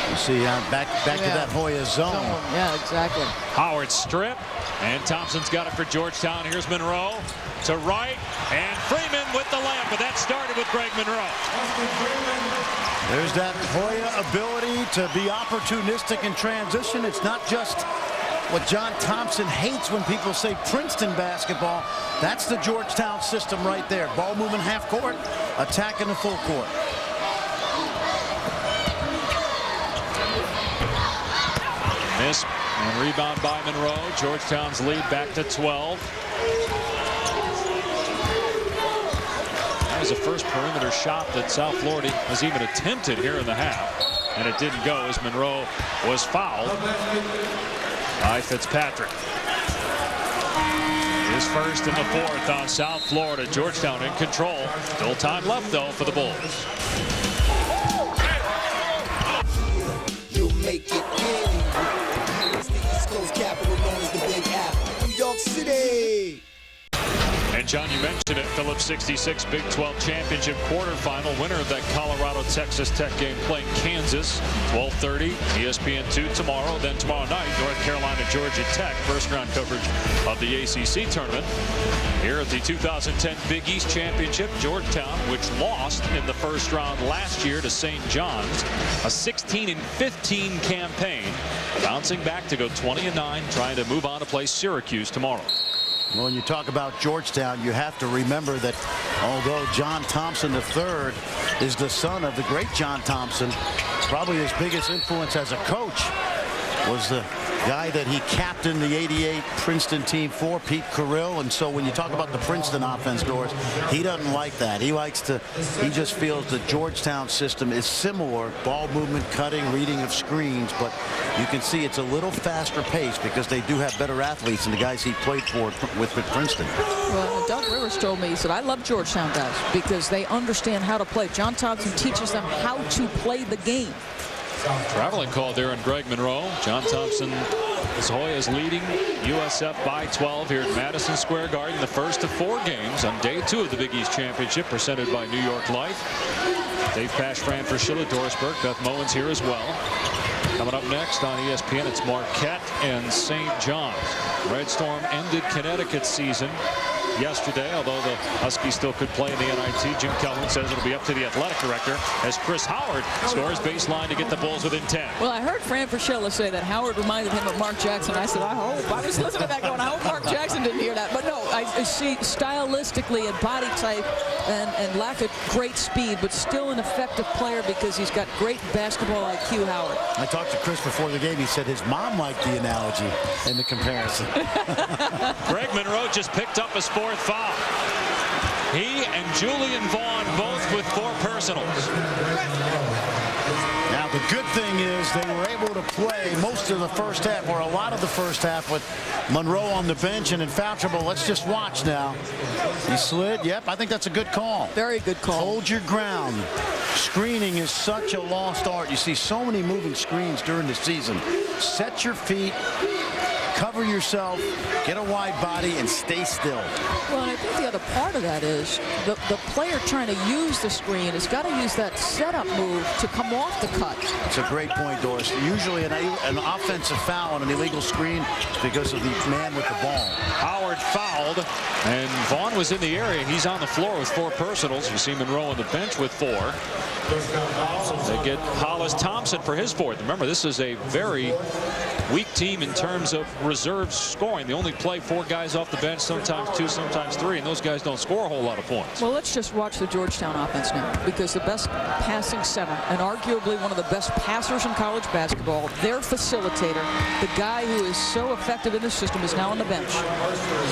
You see, back to that Hoya zone. Yeah, exactly. Howard strip, and Thompson's got it for Georgetown. Here's Monroe to Wright, and Freeman with the layup, but that started with Greg Monroe. There's that Hoya ability to be opportunistic in transition. It's not just what John Thompson hates when people say Princeton basketball. That's the Georgetown system right there. Ball moving half court, attacking the full court. Miss and rebound by Monroe. Georgetown's lead back to 12. That was the first perimeter shot that South Florida has even attempted here in the half, and it didn't go as Monroe was fouled by Fitzpatrick. His first in the fourth on South Florida. Georgetown in control. Still time left, though, for the Bulls. You'll make it big. It's the East Coast capital known as the Big Apple, New York City. And John, you mentioned it, Phillips 66 Big 12 Championship quarterfinal. Winner of that Colorado-Texas Tech game playing Kansas. 12:30, ESPN2 tomorrow. Then tomorrow night, North Carolina-Georgia Tech. First round coverage of the ACC tournament. Here at the 2010 Big East Championship, Georgetown, which lost in the first round last year to St. John's. A 16-15 campaign. Bouncing back to go 20-9, trying to move on to play Syracuse tomorrow. Well, when you talk about Georgetown, you have to remember that although John Thompson III is the son of the great John Thompson, probably his biggest influence as a coach was the guy that he captained the '88 Princeton team for, Pete Carrill. And so when you talk about the Princeton offense, Doris, he doesn't like that. He just feels the Georgetown system is similar, ball movement, cutting, reading of screens, but you can see it's a little faster pace because they do have better athletes than the guys he played for with Princeton. Well, Doug Rivers told me, he said, I love Georgetown guys because they understand how to play. John Thompson teaches them how to play the game. Traveling call there on Greg Monroe. John Thompson, his Hoyas leading USF by 12 here at Madison Square Garden. The first of 4 games on day 2 of the Big East Championship presented by New York Life. Dave Pasch, Fran Fraschilla, Doris Burke, Beth Mowens here as well. Coming up next on ESPN, it's Marquette and St. John's. Red Storm ended Connecticut's season yesterday, although the Huskies still could play in the NIT. Jim Kelman says it'll be up to the athletic director as Chris Howard scores baseline to get the Bulls within 10. Well, I heard Fran Fraschilla say that Howard reminded him of Mark Jackson. I said, I hope. I was listening to that going, I hope Mark Jackson didn't hear that. But no, I see stylistically and body type and lack of great speed, but still an effective player because he's got great basketball IQ, Howard. I talked to Chris before the game. He said his mom liked the analogy and the comparison. Greg Monroe just picked up his 4th foul. He and Julian Vaughn both with 4 personals. Now the good thing is they were able to play most of the first half, or a lot of the first half, with Monroe on the bench and in foul trouble. Let's just watch now. He slid. Yep, I think that's a good call. Very good call. Hold your ground. Screening is such a lost art. You see so many moving screens during the season. Set your feet. cover yourself, get a wide body, and stay still. Well, and I think the other part of that is the player trying to use the screen has got to use that setup move to come off the cut. It's a great point, Doris. Usually an offensive foul on an illegal screen is because of the man with the ball. Howard fouled, and Vaughn was in the area. He's on the floor with 4 personals. You see Monroe on the bench with 4. They get Hollis Thompson for his 4th. Remember, this is a very weak team in terms of reserve scoring. They only play 4 guys off the bench, sometimes 2, sometimes 3, and those guys don't score a whole lot of points. Well, let's just watch the Georgetown offense now, because the best passing center and arguably one of the best passers in college basketball, their facilitator, the guy who is so effective in the system, is now on the bench.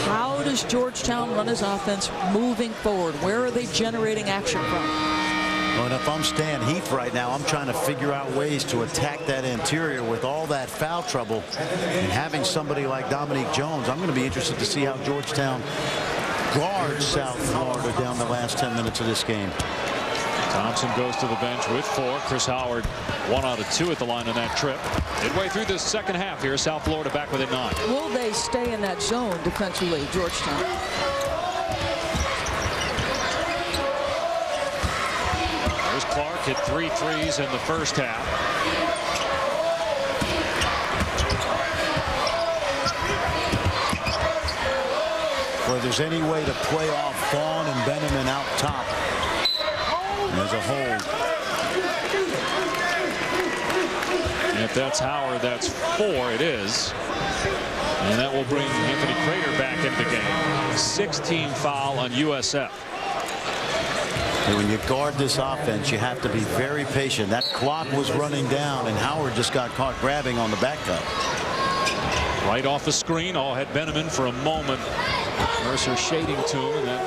How does Georgetown run his offense moving forward? Where are they generating action from? Well, and if I'm Stan Heath right now, I'm trying to figure out ways to attack that interior with all that foul trouble. And having somebody like Dominique Jones, I'm going to be interested to see how Georgetown guards South Florida down the last 10 minutes of this game. Thompson goes to the bench with 4. Chris Howard 1 out of 2 at the line on that trip. Midway through the second half here, South Florida back within 9. Will they stay in that zone defensively, Georgetown? There's Clark, hit 3 threes in the first half. Where there's any way to play off Vaughn and Benjamin out top. There's a hold. And if that's Howard, that's 4. It is. And that will bring Anthony Crater back into the game. 16 foul on USF. And when you guard this offense, you have to be very patient. That clock was running down, and Howard just got caught grabbing on the back cut. Right off the screen. All had Benjamin for a moment. Mercer shading to him, and that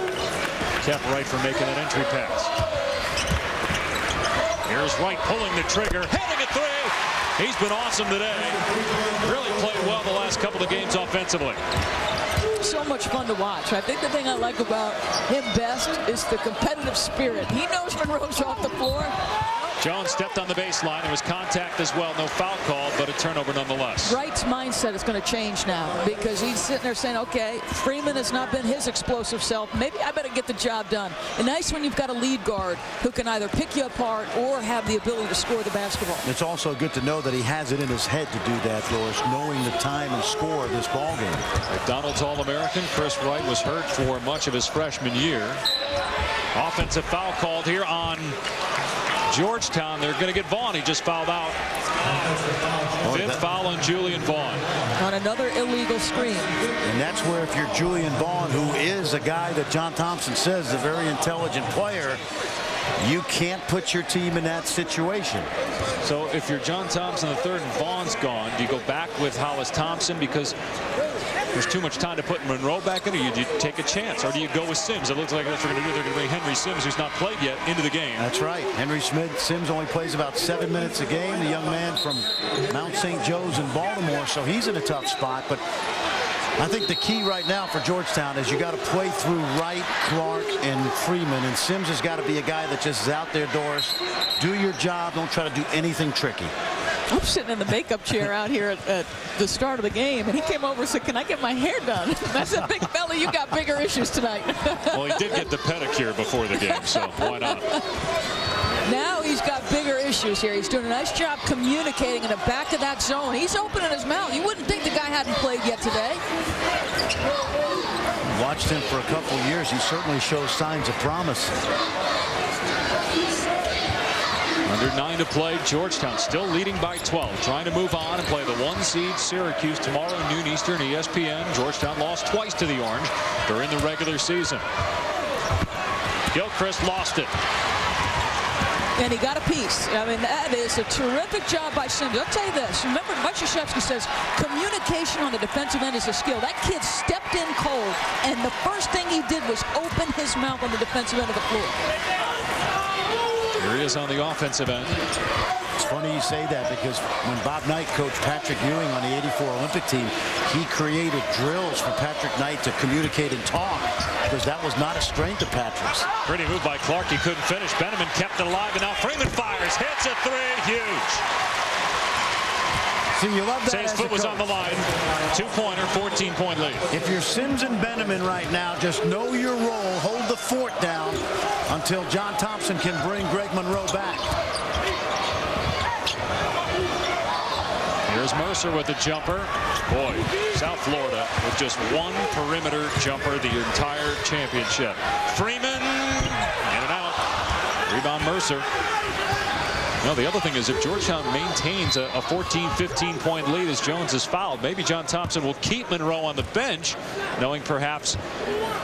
kept Wright from making that entry pass. Here's Wright pulling the trigger, hitting a 3. He's been awesome today. Really played well the last couple of games offensively. So much fun to watch. I think the thing I like about him best is the competitive spirit. He knows Monroe's off the floor. Jones stepped on the baseline. There was contact as well. No foul called, but a turnover nonetheless. Wright's mindset is going to change now, because he's sitting there saying, okay, Freeman has not been his explosive self. Maybe I better get the job done. And nice when you've got a lead guard who can either pick you apart or have the ability to score the basketball. It's also good to know that he has it in his head to do that, Doris, knowing the time and score of this ball game. McDonald's All-American Chris Wright was hurt for much of his freshman year. Offensive foul called here on Georgetown. They're going to get Vaughn. He just fouled out. 5th foul on Julian Vaughn. On another illegal screen. And that's where, if you're Julian Vaughn, who is a guy that John Thompson says is a very intelligent player, you can't put your team in that situation. So if you're John Thompson III and Vaughn's gone, do you go back with Hollis Thompson because there's too much time to put Monroe back in, or do you take a chance, or do you go with Sims? It looks like that's what they're going to do. They're going to bring Henry Sims, who's not played yet, into the game. That's right. Henry Sims only plays about 7 minutes a game. The young man from Mount St. Joe's in Baltimore, so he's in a tough spot. But I think the key right now for Georgetown is you got to play through Wright, Clark, and Freeman. And Sims has got to be a guy that just is out there, Doris. Do your job. Don't try to do anything tricky. I'm sitting in the makeup chair out here at the start of the game, and he came over and said, can I get my hair done? I said, big fella, you got bigger issues tonight. Well, he did get the pedicure before the game, so why not? Now he's got bigger issues here. He's doing a nice job communicating in the back of that zone. He's opening his mouth. You wouldn't think the guy hadn't played yet today. Watched him for a couple of years. He certainly shows signs of promise. Under 9 to play. Georgetown still leading by 12. Trying to move on and play the 1 seed Syracuse tomorrow noon Eastern, ESPN. Georgetown lost twice to the Orange during the regular season. Gilchrist lost it. And he got a piece. I mean, that is a terrific job by Sims. I'll tell you this. Remember, Mike Krzyzewski says communication on the defensive end is a skill. That kid stepped in cold, and the first thing he did was open his mouth on the defensive end of the floor. Here he is on the offensive end. It's funny you say that, because when Bob Knight coached Patrick Ewing on the '84 Olympic team, he created drills for Patrick Knight to communicate and talk, because that was not a strength of Patrick's. Pretty move by Clark. He couldn't finish. Benjamin kept it alive, and now Freeman fires. Hits a 3. Huge. See, you love that. Say his foot was on the line. 2-pointer, 14-point lead. If you're Sims and Benjamin right now, just know your role. Hold the fort down until John Thompson can bring Greg Monroe back. Here's Mercer with the jumper. Boy, South Florida with just one perimeter jumper the entire championship. Freeman, in and out. Rebound Mercer. No, the other thing is if Georgetown maintains a 14, 15-point lead as Jones is fouled, maybe John Thompson will keep Monroe on the bench, knowing perhaps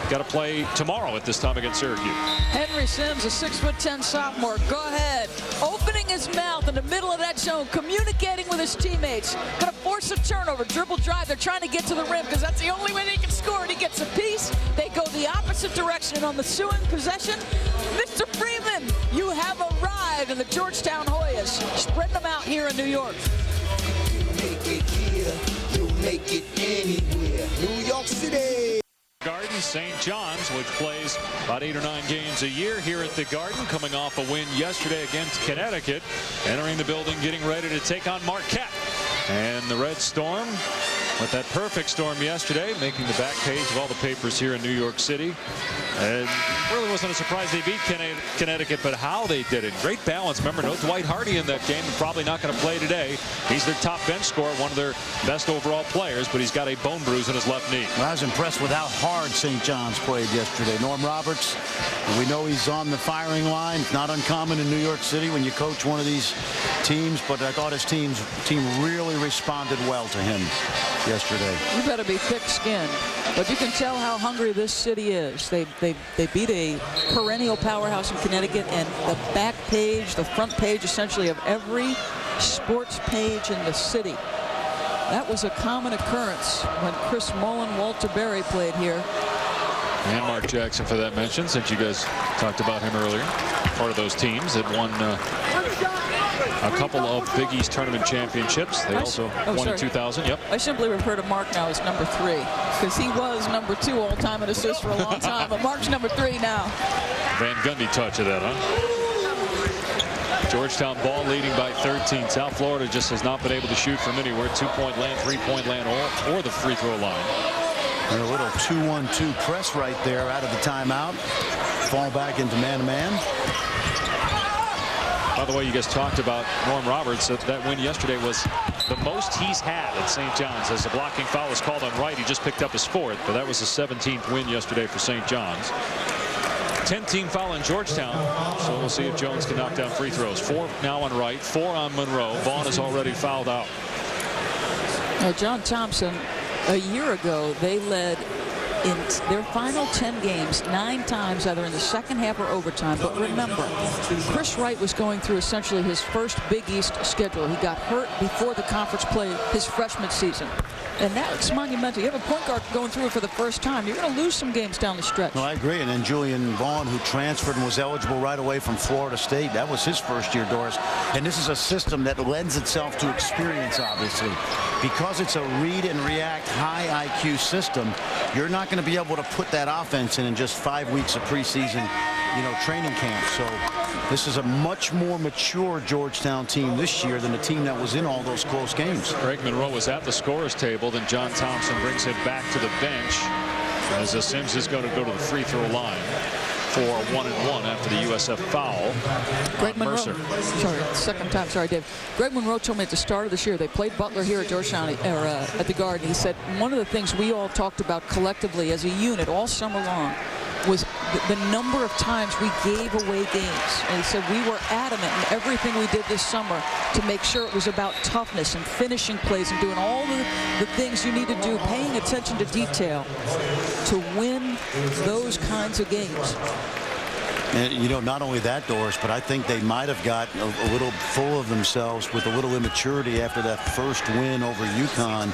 got to play tomorrow at this time against Syracuse. Henry Sims, a 6'10" sophomore. Go ahead. Opening his mouth in the middle of that zone, communicating with his teammates. Going to force a turnover, dribble drive. They're trying to get to the rim because that's the only way they can score. And he gets a piece. They go the opposite direction. And on the ensuing possession, Mr. Freeman, you have arrived in the Georgetown Hoyas. Spreading them out here in New York. Make it here, you'll make it anywhere. New York City. Garden, St. John's, which plays about 8 or 9 games a year here at the Garden, coming off a win yesterday against Connecticut, entering the building, getting ready to take on Marquette. And the Red Storm, with that perfect storm yesterday, making the back page of all the papers here in New York City. And really wasn't a surprise they beat Connecticut, but how they did it. Great balance. Remember, no Dwight Hardy in that game, and probably not going to play today. He's their top bench scorer, one of their best overall players, but he's got a bone bruise in his left knee. Well, I was impressed with how hard St. John's played yesterday. Norm Roberts, we know he's on the firing line. It's not uncommon in New York City when you coach one of these teams, but I thought his team really responded well to him yesterday. You better be thick-skinned, but you can tell how hungry this city is. They beat a perennial powerhouse in Connecticut, and the back page, the front page essentially of every sports page in the city. That was a common occurrence when Chris Mullen, Walter Berry played here. And Mark Jackson, for that mention, since you guys talked about him earlier. Part of those teams that won a couple of Big East tournament championships. They also won in 2000. Yep. I simply refer to Mark now as number 3 because he was number 2 all-time in assists for a long time, but Mark's number 3 now. Van Gundy touch of that, huh? Georgetown ball leading by 13. South Florida just has not been able to shoot from anywhere. 2-point land, 3-point land, or the free throw line. And a little 2-1-2 press right there out of the timeout. Fall back into man-to-man. By the way, you guys talked about Norm Roberts. That win yesterday was the most he's had at St. John's. As the blocking foul was called on Wright, he just picked up his 4th, but that was the 17th win yesterday for St. John's. 10-team foul in Georgetown, so we'll see if Jones can knock down free throws. 4 now on Wright, 4 on Monroe. Vaughn is already fouled out. John Thompson, a year ago, they led in their final 10 games 9 times, either in the second half or overtime. But remember, Chris Wright was going through essentially his first Big East schedule. He got hurt before the conference play his freshman season. And that's monumental. You have a point guard going through it for the first time. You're going to lose some games down the stretch. Well, I agree. And then Julian Vaughn, who transferred and was eligible right away from Florida State. That was his first year, Doris. And this is a system that lends itself to experience, obviously. Because it's a read and react high IQ system, you're not going to be able to put that offense in just 5 weeks of preseason, training camp. So this is a much more mature Georgetown team this year than the team that was in all those close games. Greg Monroe was at the scorer's table. Then John Thompson brings him back to the bench as the Sims is going to go to the free throw line for 1-and-1 after the USF foul. Greg Monroe. Mercer. Sorry, second time. Sorry, Dave. Greg Monroe told me at the start of this year, they played Butler here at Georgetown, at the Garden. He said one of the things we all talked about collectively as a unit all summer long was the number of times we gave away games. And he said we were adamant in everything we did this summer to make sure it was about toughness and finishing plays and doing all the things you need to do, paying attention to detail to win those kinds of games. And, not only that, Doris, but I think they might have got a little full of themselves with a little immaturity after that first win over UConn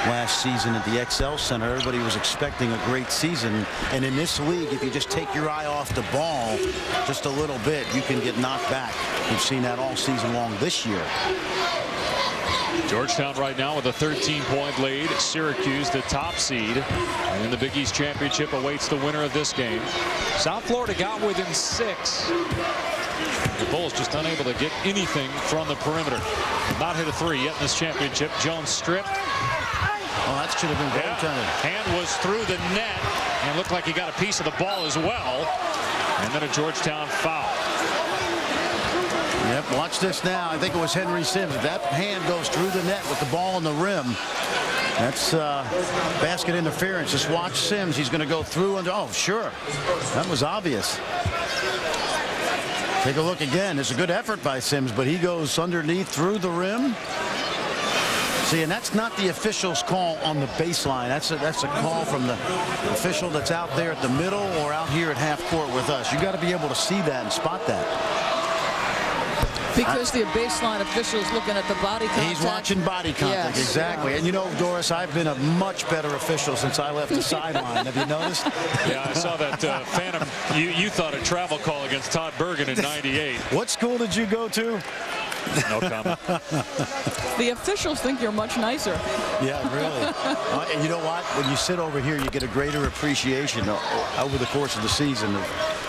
last season at the XL Center. Everybody was expecting a great season. And in this league, if you just take your eye off the ball just a little bit, you can get knocked back. We've seen that all season long this year. Georgetown right now with a 13-point lead. Syracuse, the top seed in the Big East Championship, awaits the winner of this game. South Florida got within 6 The Bulls just unable to get anything from the perimeter. Not hit a three yet in this championship. Jones stripped. Oh, that should have been goaltending. Hand was through the net and looked like he got a piece of the ball as well. And then a Georgetown foul. Yep, watch this now. I think it was Henry Sims. That hand goes through the net with the ball on the rim. That's basket interference. Just watch Sims. He's going to go through under. Oh, sure. That was obvious. Take a look again. It's a good effort by Sims, but he goes underneath through the rim. See, and that's not the official's call on the baseline. That's a call from the official that's out there at the middle or out here at half court with us. You got to be able to see that and spot that. Because the baseline official is looking at the body contact. He's watching body contact, yes. exactly. And you know, Doris, I've been a much better official since I left the sideline. Have you noticed? Yeah, I saw that phantom. You thought a travel call against Todd Bergen in '98. What school did you go to? No comment. The officials think you're much nicer. Yeah, really. And you know what? When you sit over here, you get a greater appreciation over the course of the season of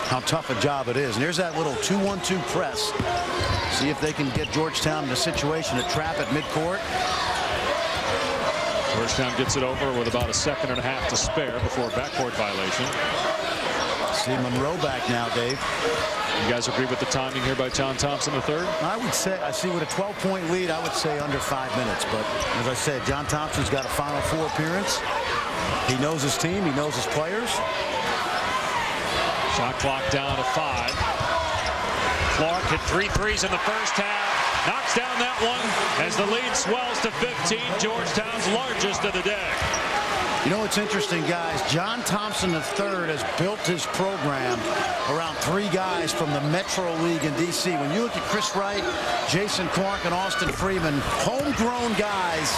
how tough a job it is. And here's that little 2-1-2 press. See if they can get Georgetown in a situation to trap at midcourt. Georgetown gets it over with about a second and a half to spare before a backcourt violation. See Monroe back now, Dave. You guys agree with the timing here by John Thompson III? I would say, I see with a 12-point lead, I would say under 5 minutes. But as I said, John Thompson's got a Final Four appearance. He knows his team. He knows his players. Shot clock down to 5. Clark hit 3 threes in the first half. Knocks down that one as the lead swells to 15. Georgetown's largest of the day. You know what's interesting, guys? John Thompson III has built his program around 3 guys from the Metro League in D.C. When you look at Chris Wright, Jason Clark, and Austin Freeman, homegrown guys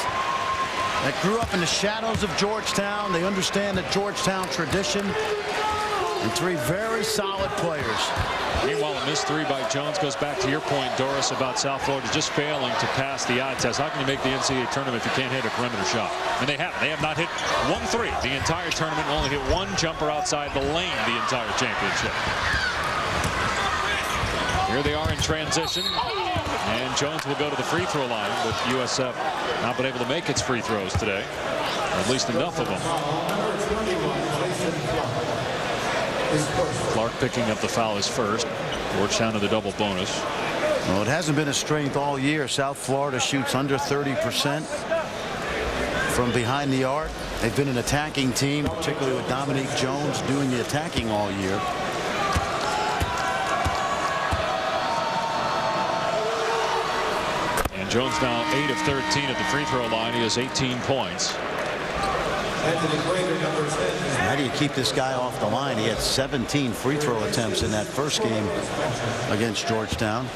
that grew up in the shadows of Georgetown. They understand the Georgetown tradition. And 3 very solid players. Meanwhile, a missed 3 by Jones goes back to your point, Doris, about South Florida just failing to pass the eye test. How can you make the NCAA tournament if you can't hit a perimeter shot? And they haven't. They have not hit 1 3 the entire tournament. Only hit 1 jumper outside the lane the entire championship. Here they are in transition. And Jones will go to the free throw line with USF not been able to make its free throws today. Or at least enough of them. Clark picking up the foul is first. Georgetown to the double bonus. Well, it hasn't been a strength all year. South Florida shoots under 30% from behind the arc. They've been an attacking team, particularly with Dominique Jones doing the attacking all year. And Jones now 8 of 13 at the free throw line. He has 18 points. How do you keep this guy off the line? He had 17 free throw attempts in that first game against Georgetown.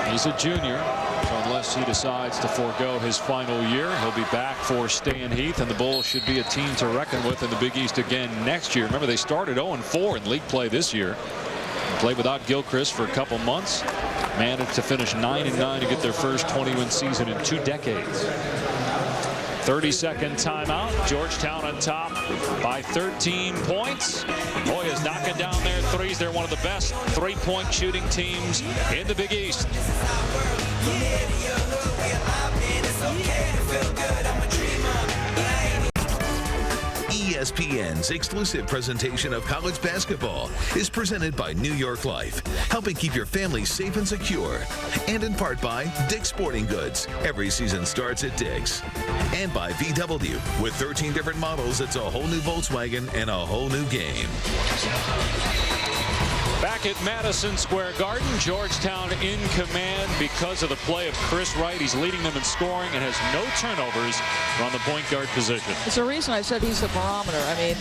He's a junior, so unless he decides to forego his final year, he'll be back for Stan Heath, and the Bulls should be a team to reckon with in the Big East again next year. Remember, they started 0-4 in league play this year. Played without Gilchrist for a couple months. Managed to finish 9-9 to get their first 20-win season in 2 decades. 30-second timeout. Georgetown on top by 13 points. Hoyas knocking down their threes. They're one of the best 3-point shooting teams in the Big East. ESPN's exclusive presentation of college basketball is presented by New York Life, helping keep your family safe and secure. And in part by Dick's Sporting Goods. Every season starts at Dick's. And by VW. With 13 different models, it's a whole new Volkswagen and a whole new game. Back at Madison Square Garden, Georgetown in command because of the play of Chris Wright. He's leading them in scoring and has no turnovers from the point guard position. It's the reason I said he's the barometer. I mean,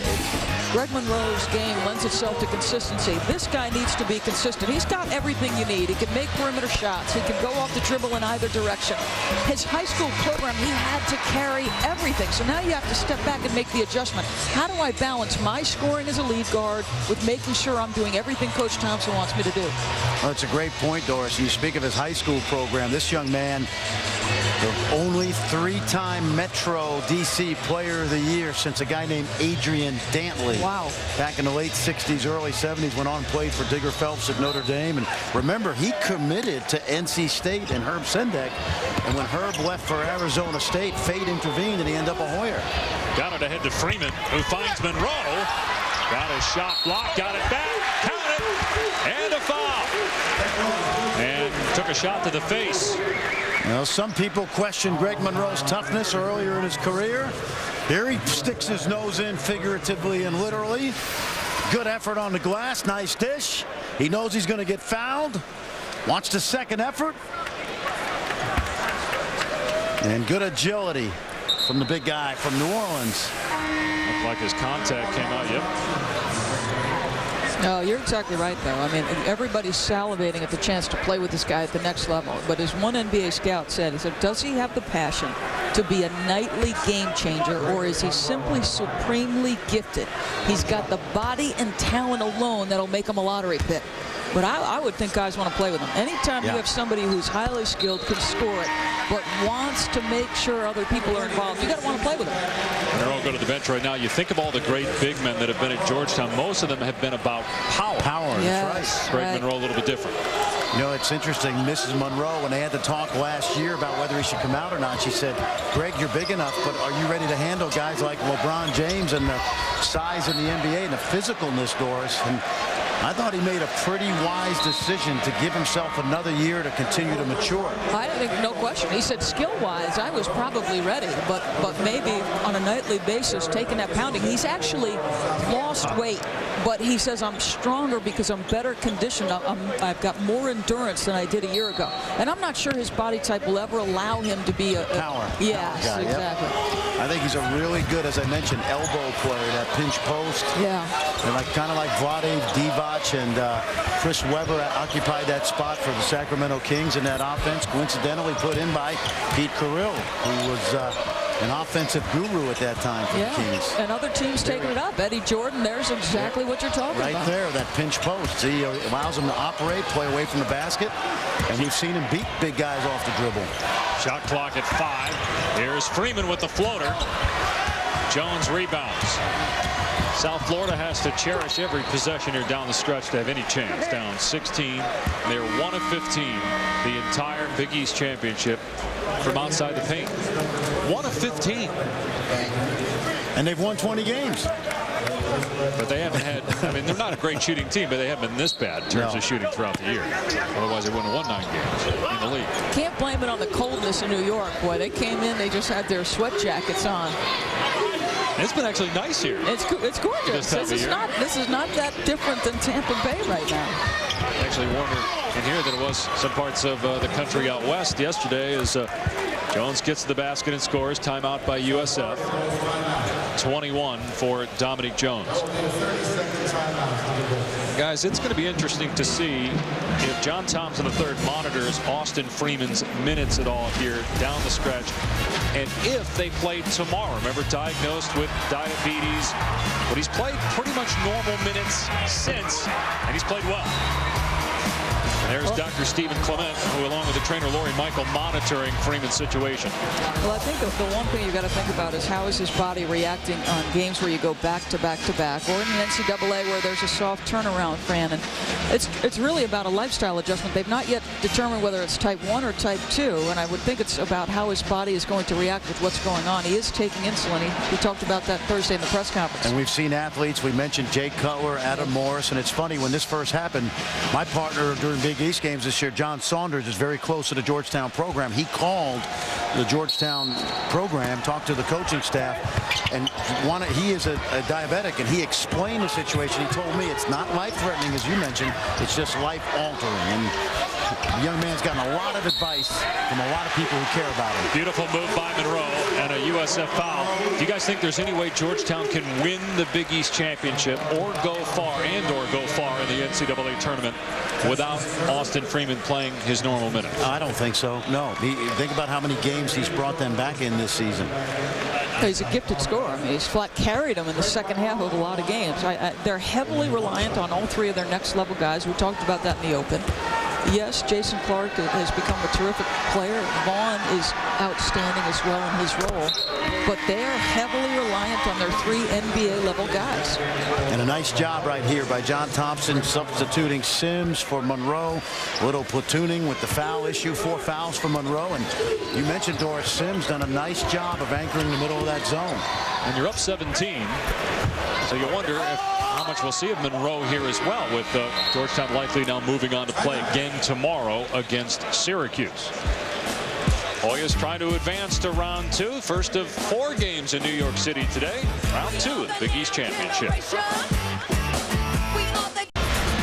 Greg Monroe's game lends itself to consistency. This guy needs to be consistent. He's got everything you need. He can make perimeter shots. He can go off the dribble in either direction. His high school program, he had to carry everything. So now you have to step back and make the adjustment. How do I balance my scoring as a lead guard with making sure I'm doing everything Coach Thompson wants me to do? Well, it's a great point, Doris. You speak of his high school program. This young man The only 3-time Metro DC Player of the Year since a guy named Adrian Dantley. Wow. Back in the late 60s, early 70s, went on and played for Digger Phelps at Notre Dame. And remember, he committed to NC State and Herb Sendek. And when Herb left for Arizona State, Fate intervened and he ended up a Hoya. Down it ahead to Freeman, who finds Monroe. Got his shot blocked, got it back, counted, and a foul. And took a shot to the face. Well, some people question Greg Monroe's toughness earlier in his career. Here he sticks his nose in figuratively and literally. Good effort on the glass. Nice dish. He knows he's going to get fouled. Wants the second effort. And good agility from the big guy from New Orleans. Looked like his contact came out. Yep. No, you're exactly right, though. I mean, everybody's salivating at the chance to play with this guy at the next level. But as one NBA scout said, he said, does he have the passion to be a nightly game changer, or is he simply supremely gifted? He's got the body and talent alone that'll make him a lottery pick. But I would think guys want to play with him. Anytime you have somebody who's highly skilled, can score it, but wants to make sure other people are involved, you got to want to play with him. And they're all going to the bench right now. You think of all the great big men that have been at Georgetown. Most of them have been about power. That's right. Greg Monroe a little bit different. You know, it's interesting. Mrs. Monroe, when they had the talk last year about whether he should come out or not, she said, Greg, you're big enough, but are you ready to handle guys like LeBron James and the size in the NBA and the physicalness, Doris? And I thought he made a pretty wise decision to give himself another year to continue to mature. I think no question. He said skill-wise, I was probably ready, but maybe on a nightly basis, taking that pounding. He's actually lost weight, but he says I'm stronger because I'm better conditioned. I've got more endurance than I did a year ago, and I'm not sure his body type will ever allow him to be a power. Yes, guy, exactly. Yep. I think he's a really good, as I mentioned, elbow player. That pinch post. Yeah. And kind of like Vlade Divac and Chris Webber occupied that spot for the Sacramento Kings in that offense, coincidentally put in by Pete Carrill, who was an offensive guru at that time for the Kings. And other teams taking it up. Eddie Jordan, there's exactly what you're talking about. Right there, that pinch post. He allows him to operate, play away from the basket, and we've seen him beat big guys off the dribble. Shot clock at 5. Here's Freeman with the floater. Jones rebounds. South Florida has to cherish every possession here down the stretch to have any chance. Down 16. They're 1 of 15 the entire Big East championship from outside the paint. 1 of 15. And they've won 20 games. But they haven't had, I mean, they're not a great shooting team, but they haven't been this bad in terms of shooting throughout the year. Otherwise, they wouldn't have won 9 games in the league. Can't blame it on the coldness in New York. Boy, they came in, they just had their sweat jackets on. It's been actually nice here. It's gorgeous. This is not that different than Tampa Bay right now. Actually warmer in here than it was some parts of the country out west yesterday as Jones gets to the basket and scores. Timeout by USF. 21 for Dominique Jones. Guys, it's going to be interesting to see if John Thompson III monitors Austin Freeman's minutes at all here down the stretch, and if they play tomorrow. Remember, diagnosed with diabetes, but he's played pretty much normal minutes since, and he's played well. And there's Dr. Stephen Clement, who, along with the trainer Lori Michael, monitoring Freeman's situation. Well, I think the one thing you got to think about is how is his body reacting on games where you go back to back to back, or in the NCAA where there's a soft turnaround, Fran. And it's really about a lifestyle adjustment. They've not yet determined whether it's type 1 or type 2, and I would think it's about how his body is going to react with what's going on. He is taking insulin. We talked about that Thursday in the press conference. And we've seen athletes. We mentioned Jay Cutler, Adam Morris, and it's funny, when this first happened, my partner during Big East games this year, John Saunders, is very close to the Georgetown program. He called the Georgetown program, talked to the coaching staff, and he is a diabetic, and he explained the situation. He told me it's not life-threatening, as you mentioned, it's just life-altering. And the young man's gotten a lot of advice from a lot of people who care about him. Beautiful move by Monroe and a USF foul. Do you guys think there's any way Georgetown can win the Big East championship or go far in the NCAA tournament without Austin Freeman playing his normal minutes? I don't think so. No. Think about how many games he's brought them back in this season. He's a gifted scorer. I mean, he's flat carried them in the second half of a lot of games. They're heavily reliant on all three of their next level guys. We talked about that in the open. Yes, Jason Clark has become a terrific player. Vaughn is outstanding as well in his role. But they are heavily reliant on their 3 NBA-level guys. And a nice job right here by John Thompson substituting Sims for Monroe. Little platooning with the foul issue. 4 fouls for Monroe. And you mentioned Doris Sims done a nice job of anchoring the middle of that zone. And you're up 17. So you wonder if how much we'll see of Monroe here as well, with Georgetown likely now moving on to play again tomorrow against Syracuse. Hoyas trying to advance to round 2. First of 4 games in New York City today. Round 2 of the Big East Championship.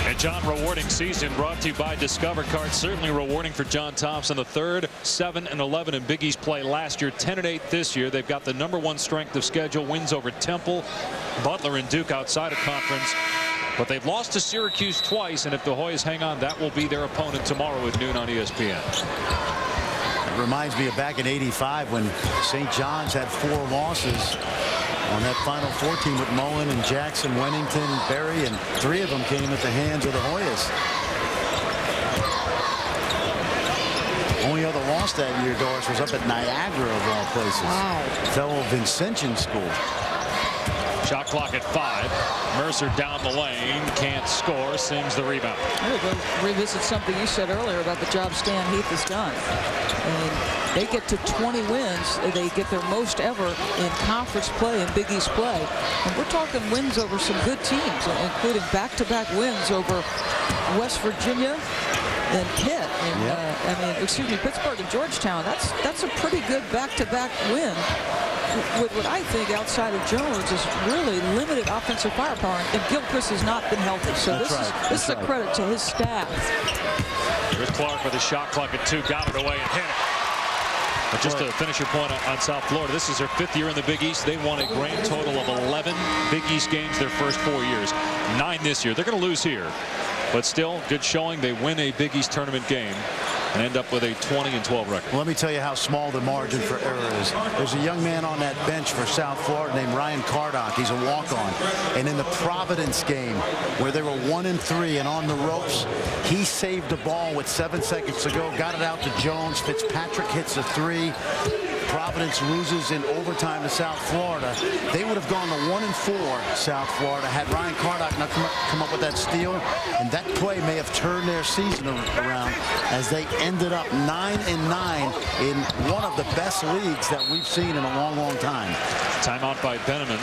And John, rewarding season brought to you by Discover Card. Certainly rewarding for John Thompson III. 7-11 in Big East play last year. 10-8 this year. They've got the #1 strength of schedule. Wins over Temple, Butler, and Duke outside of conference. But they've lost to Syracuse twice. And if the Hoyas hang on, that will be their opponent tomorrow at noon on ESPN. It reminds me of back in '85 when St. John's had 4 losses on that Final Four team with Mullen and Jackson, Wennington, Berry, and 3 of them came at the hands of the Hoyas. Only other loss that year, Doris, was up at Niagara of all places. Wow. Fellow Vincentian school. Shot clock at 5. Mercer down the lane, can't score. Sims the rebound. I'm going to revisit something you said earlier about the job Stan Heath has done. And they get to 20 wins. They get their most ever in conference play and Big East play. And we're talking wins over some good teams, including back-to-back wins over West Virginia and Pitt. And, Pittsburgh and Georgetown. That's a pretty good back-to-back win. With what I think outside of Jones is really limited offensive firepower, and Gilchrist has not been healthy. So this is a credit to his staff. Here's Clark with a shot clock at 2, got it away and hit it. But just to finish your point on South Florida, this is their 5th year in the Big East. They won a grand total of 11 Big East games their first 4 years. 9 this year. They're going to lose here, but still good showing. They win a Big East tournament game and end up with a 20-12 record. Well, let me tell you how small the margin for error is. There's a young man on that bench for South Florida named Ryan Cardock. He's a walk-on. And in the Providence game, where they were 1-3 and on the ropes, he saved the ball with 7 seconds to go, got it out to Jones. Fitzpatrick hits a 3. Providence loses in overtime to South Florida. They would have gone to 1-4, South Florida, had Ryan Cardock not come up with that steal. And that play may have turned their season around as they ended up 9-9 in one of the best leagues that we've seen in a long, long time. Timeout by Benneman.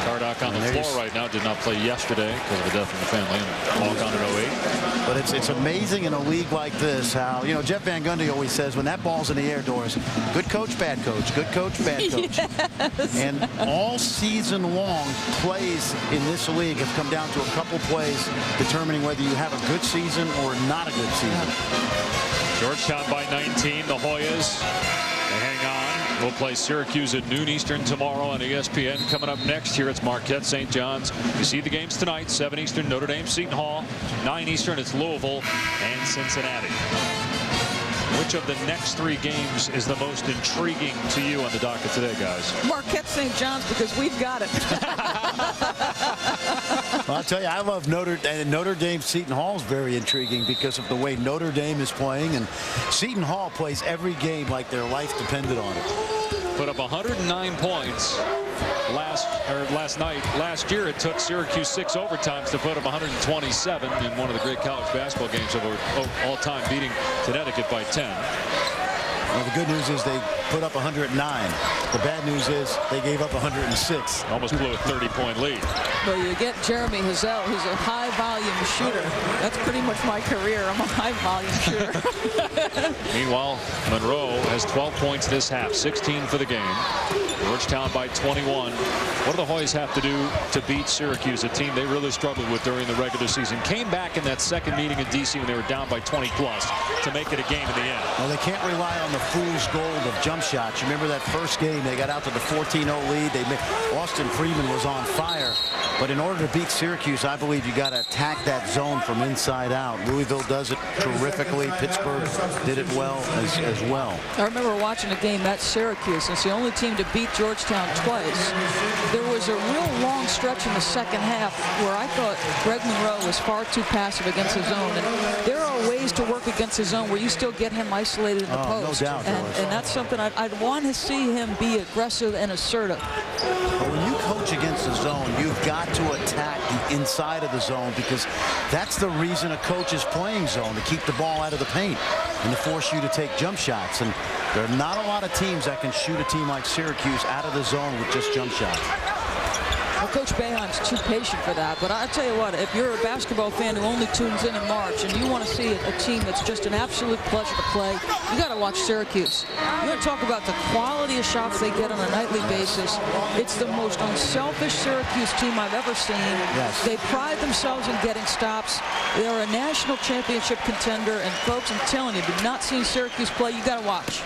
Cardock on the floor right now. Did not play yesterday because of a death in the family and walk on at 08. But it's amazing in a league like this how, Jeff Van Gundy always says when that ball's in the air, Doris, good coach, bad coach, good coach, bad coach. Yes. And all season long, plays in this league have come down to a couple plays determining whether you have a good season or not a good season. Georgetown by 19. The Hoyas, they hang on. We'll play Syracuse at noon Eastern tomorrow on ESPN. Coming up next here, it's Marquette St. John's. You see the games tonight, 7 Eastern, Notre Dame, Seton Hall. 9 Eastern, it's Louisville and Cincinnati. Which of the next 3 games is the most intriguing to you on the docket today, guys? Marquette St. John's, because we've got it. Well, I'll tell you, I love Notre Dame. Seton Hall is very intriguing because of the way Notre Dame is playing, and Seton Hall plays every game like their life depended on it. Put up 109 points last night. Last year, it took Syracuse 6 overtimes to put up 127 in one of the great college basketball games of all time, beating Connecticut by 10. Well, the good news is they put up 109. The bad news is they gave up 106. Almost blew a 30-point lead. Well, you get Jeremy Hazel, who's a high-volume shooter. That's pretty much my career. I'm a high-volume shooter. Meanwhile, Monroe has 12 points this half, 16 for the game. Georgetown by 21. What do the Hoyas have to do to beat Syracuse, a team they really struggled with during the regular season? Came back in that second meeting in D.C. when they were down by 20+ to make it a game in the end. Well, they can't rely on the fool's gold of jump shots. You remember that first game, they got out to the 14-0 lead. Austin Freeman was on fire. But in order to beat Syracuse, I believe you got to attack that zone from inside out. Louisville does it terrifically. Pittsburgh did it well as well. I remember watching a game at Syracuse. It's the only team to beat Georgetown twice. There was a real long stretch in the second half where I thought Greg Monroe was far too passive against the zone. And there are ways to work against the zone where you still get him isolated in the post. No doubt, and that's something I'd want to see him be aggressive and assertive. But when you coach against the zone, you've got to attack the inside of the zone, because that's the reason a coach is playing zone, to keep the ball out of the paint and to force you to take jump shots. And there are not a lot of teams that can shoot a team like Syracuse out of the zone with just jump shots. Well, Coach Boeheim's too patient for that. But I tell you what, if you're a basketball fan who only tunes in March and you want to see a team that's just an absolute pleasure to play, you got to watch Syracuse. You want to talk about the quality of shots they get on a nightly basis. It's the most unselfish Syracuse team I've ever seen. Yes. They pride themselves in getting stops. They're a national championship contender. And folks, I'm telling you, if you've not seen Syracuse play, you got to watch.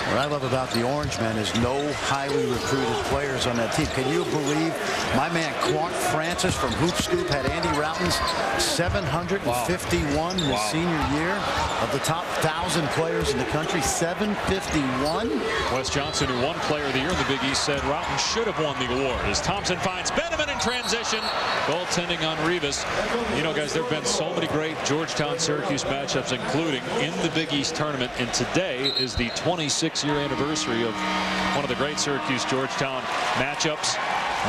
What I love about the Orangemen is no highly recruited players on that team. Can you believe my man Clark Francis from Hoop Scoop had Andy Routen's 751 in his senior year? Of the top 1,000 players in the country, 751? Wes Johnson, who won Player of the Year in the Big East, said Routen should have won the award. As Thompson finds Benjamin in transition, goaltending on Rivas. You know, guys, there have been so many great Georgetown-Syracuse matchups, including in the Big East tournament, and today is the 26-year anniversary of one of the great Syracuse-Georgetown matchups.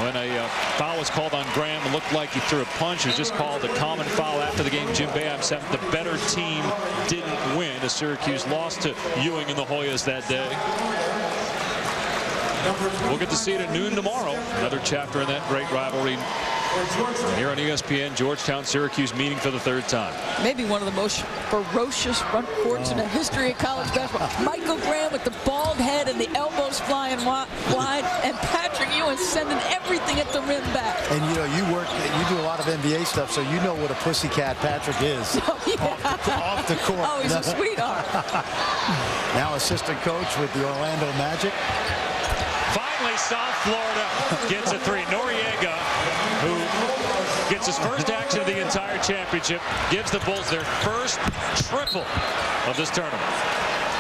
When a foul was called on Graham, it looked like he threw a punch. It was just called a common foul after the game. Jim Boeheim said the better team didn't win, as Syracuse lost to Ewing and the Hoyas that day. We'll get to see it at noon tomorrow. Another chapter in that great rivalry. Here on ESPN, Georgetown-Syracuse meeting for the third time. Maybe one of the most ferocious front courts in the history of college basketball. Michael Graham with the bald head and the elbows flying wide, and Patrick Ewing sending everything at the rim back. And you know, you do a lot of NBA stuff, so you know what a pussycat Patrick is. Oh, yeah. off the court. Oh, he's a sweetheart. Now assistant coach with the Orlando Magic. Finally, South Florida gets a three. Noriega, who gets his first action of the entire championship, gives the Bulls their first triple of this tournament.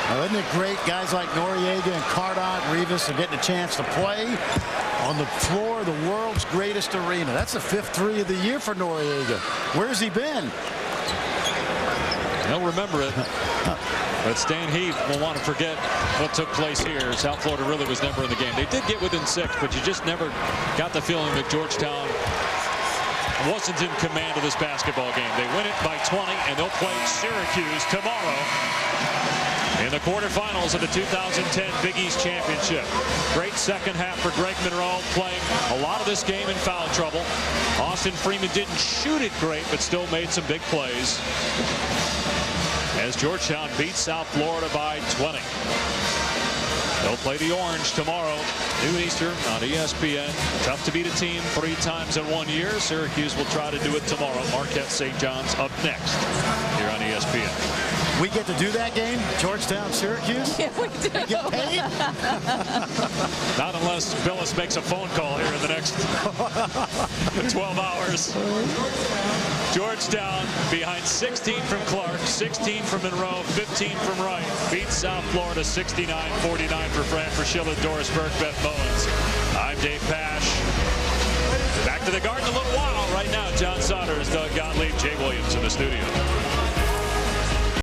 Now, isn't it great? Guys like Noriega and Cardot, Rivas are getting a chance to play on the floor of the world's greatest arena. That's the 5th three of the year for Noriega. Where's he been? He'll remember it. But Stan Heath will want to forget what took place here. South Florida really was never in the game. They did get within 6, but you just never got the feeling that Georgetown wasn't in command of this basketball game. They win it by 20, and they'll play Syracuse tomorrow in the quarterfinals of the 2010 Big East Championship. Great second half for Greg Monroe, playing a lot of this game in foul trouble. Austin Freeman didn't shoot it great, but still made some big plays, as Georgetown beats South Florida by 20. They'll play the Orange tomorrow, noon Eastern on ESPN. Tough to beat a team 3 times in 1 year. Syracuse will try to do it tomorrow. Marquette St. John's up next here on ESPN. We get to do that game, Georgetown, Syracuse? Yeah, we do. Get paid? Not unless Billis makes a phone call here in the next 12 hours. Georgetown behind 16 from Clark, 16 from Monroe, 15 from Wright. Beats South Florida 69-49 for Fran Fraschilla, Doris Burke, Beth Bowens. I'm Dave Pasch. Back to the Garden in a little while. Right now, John Saunders, Doug Gottlieb, Jay Williams in the studio.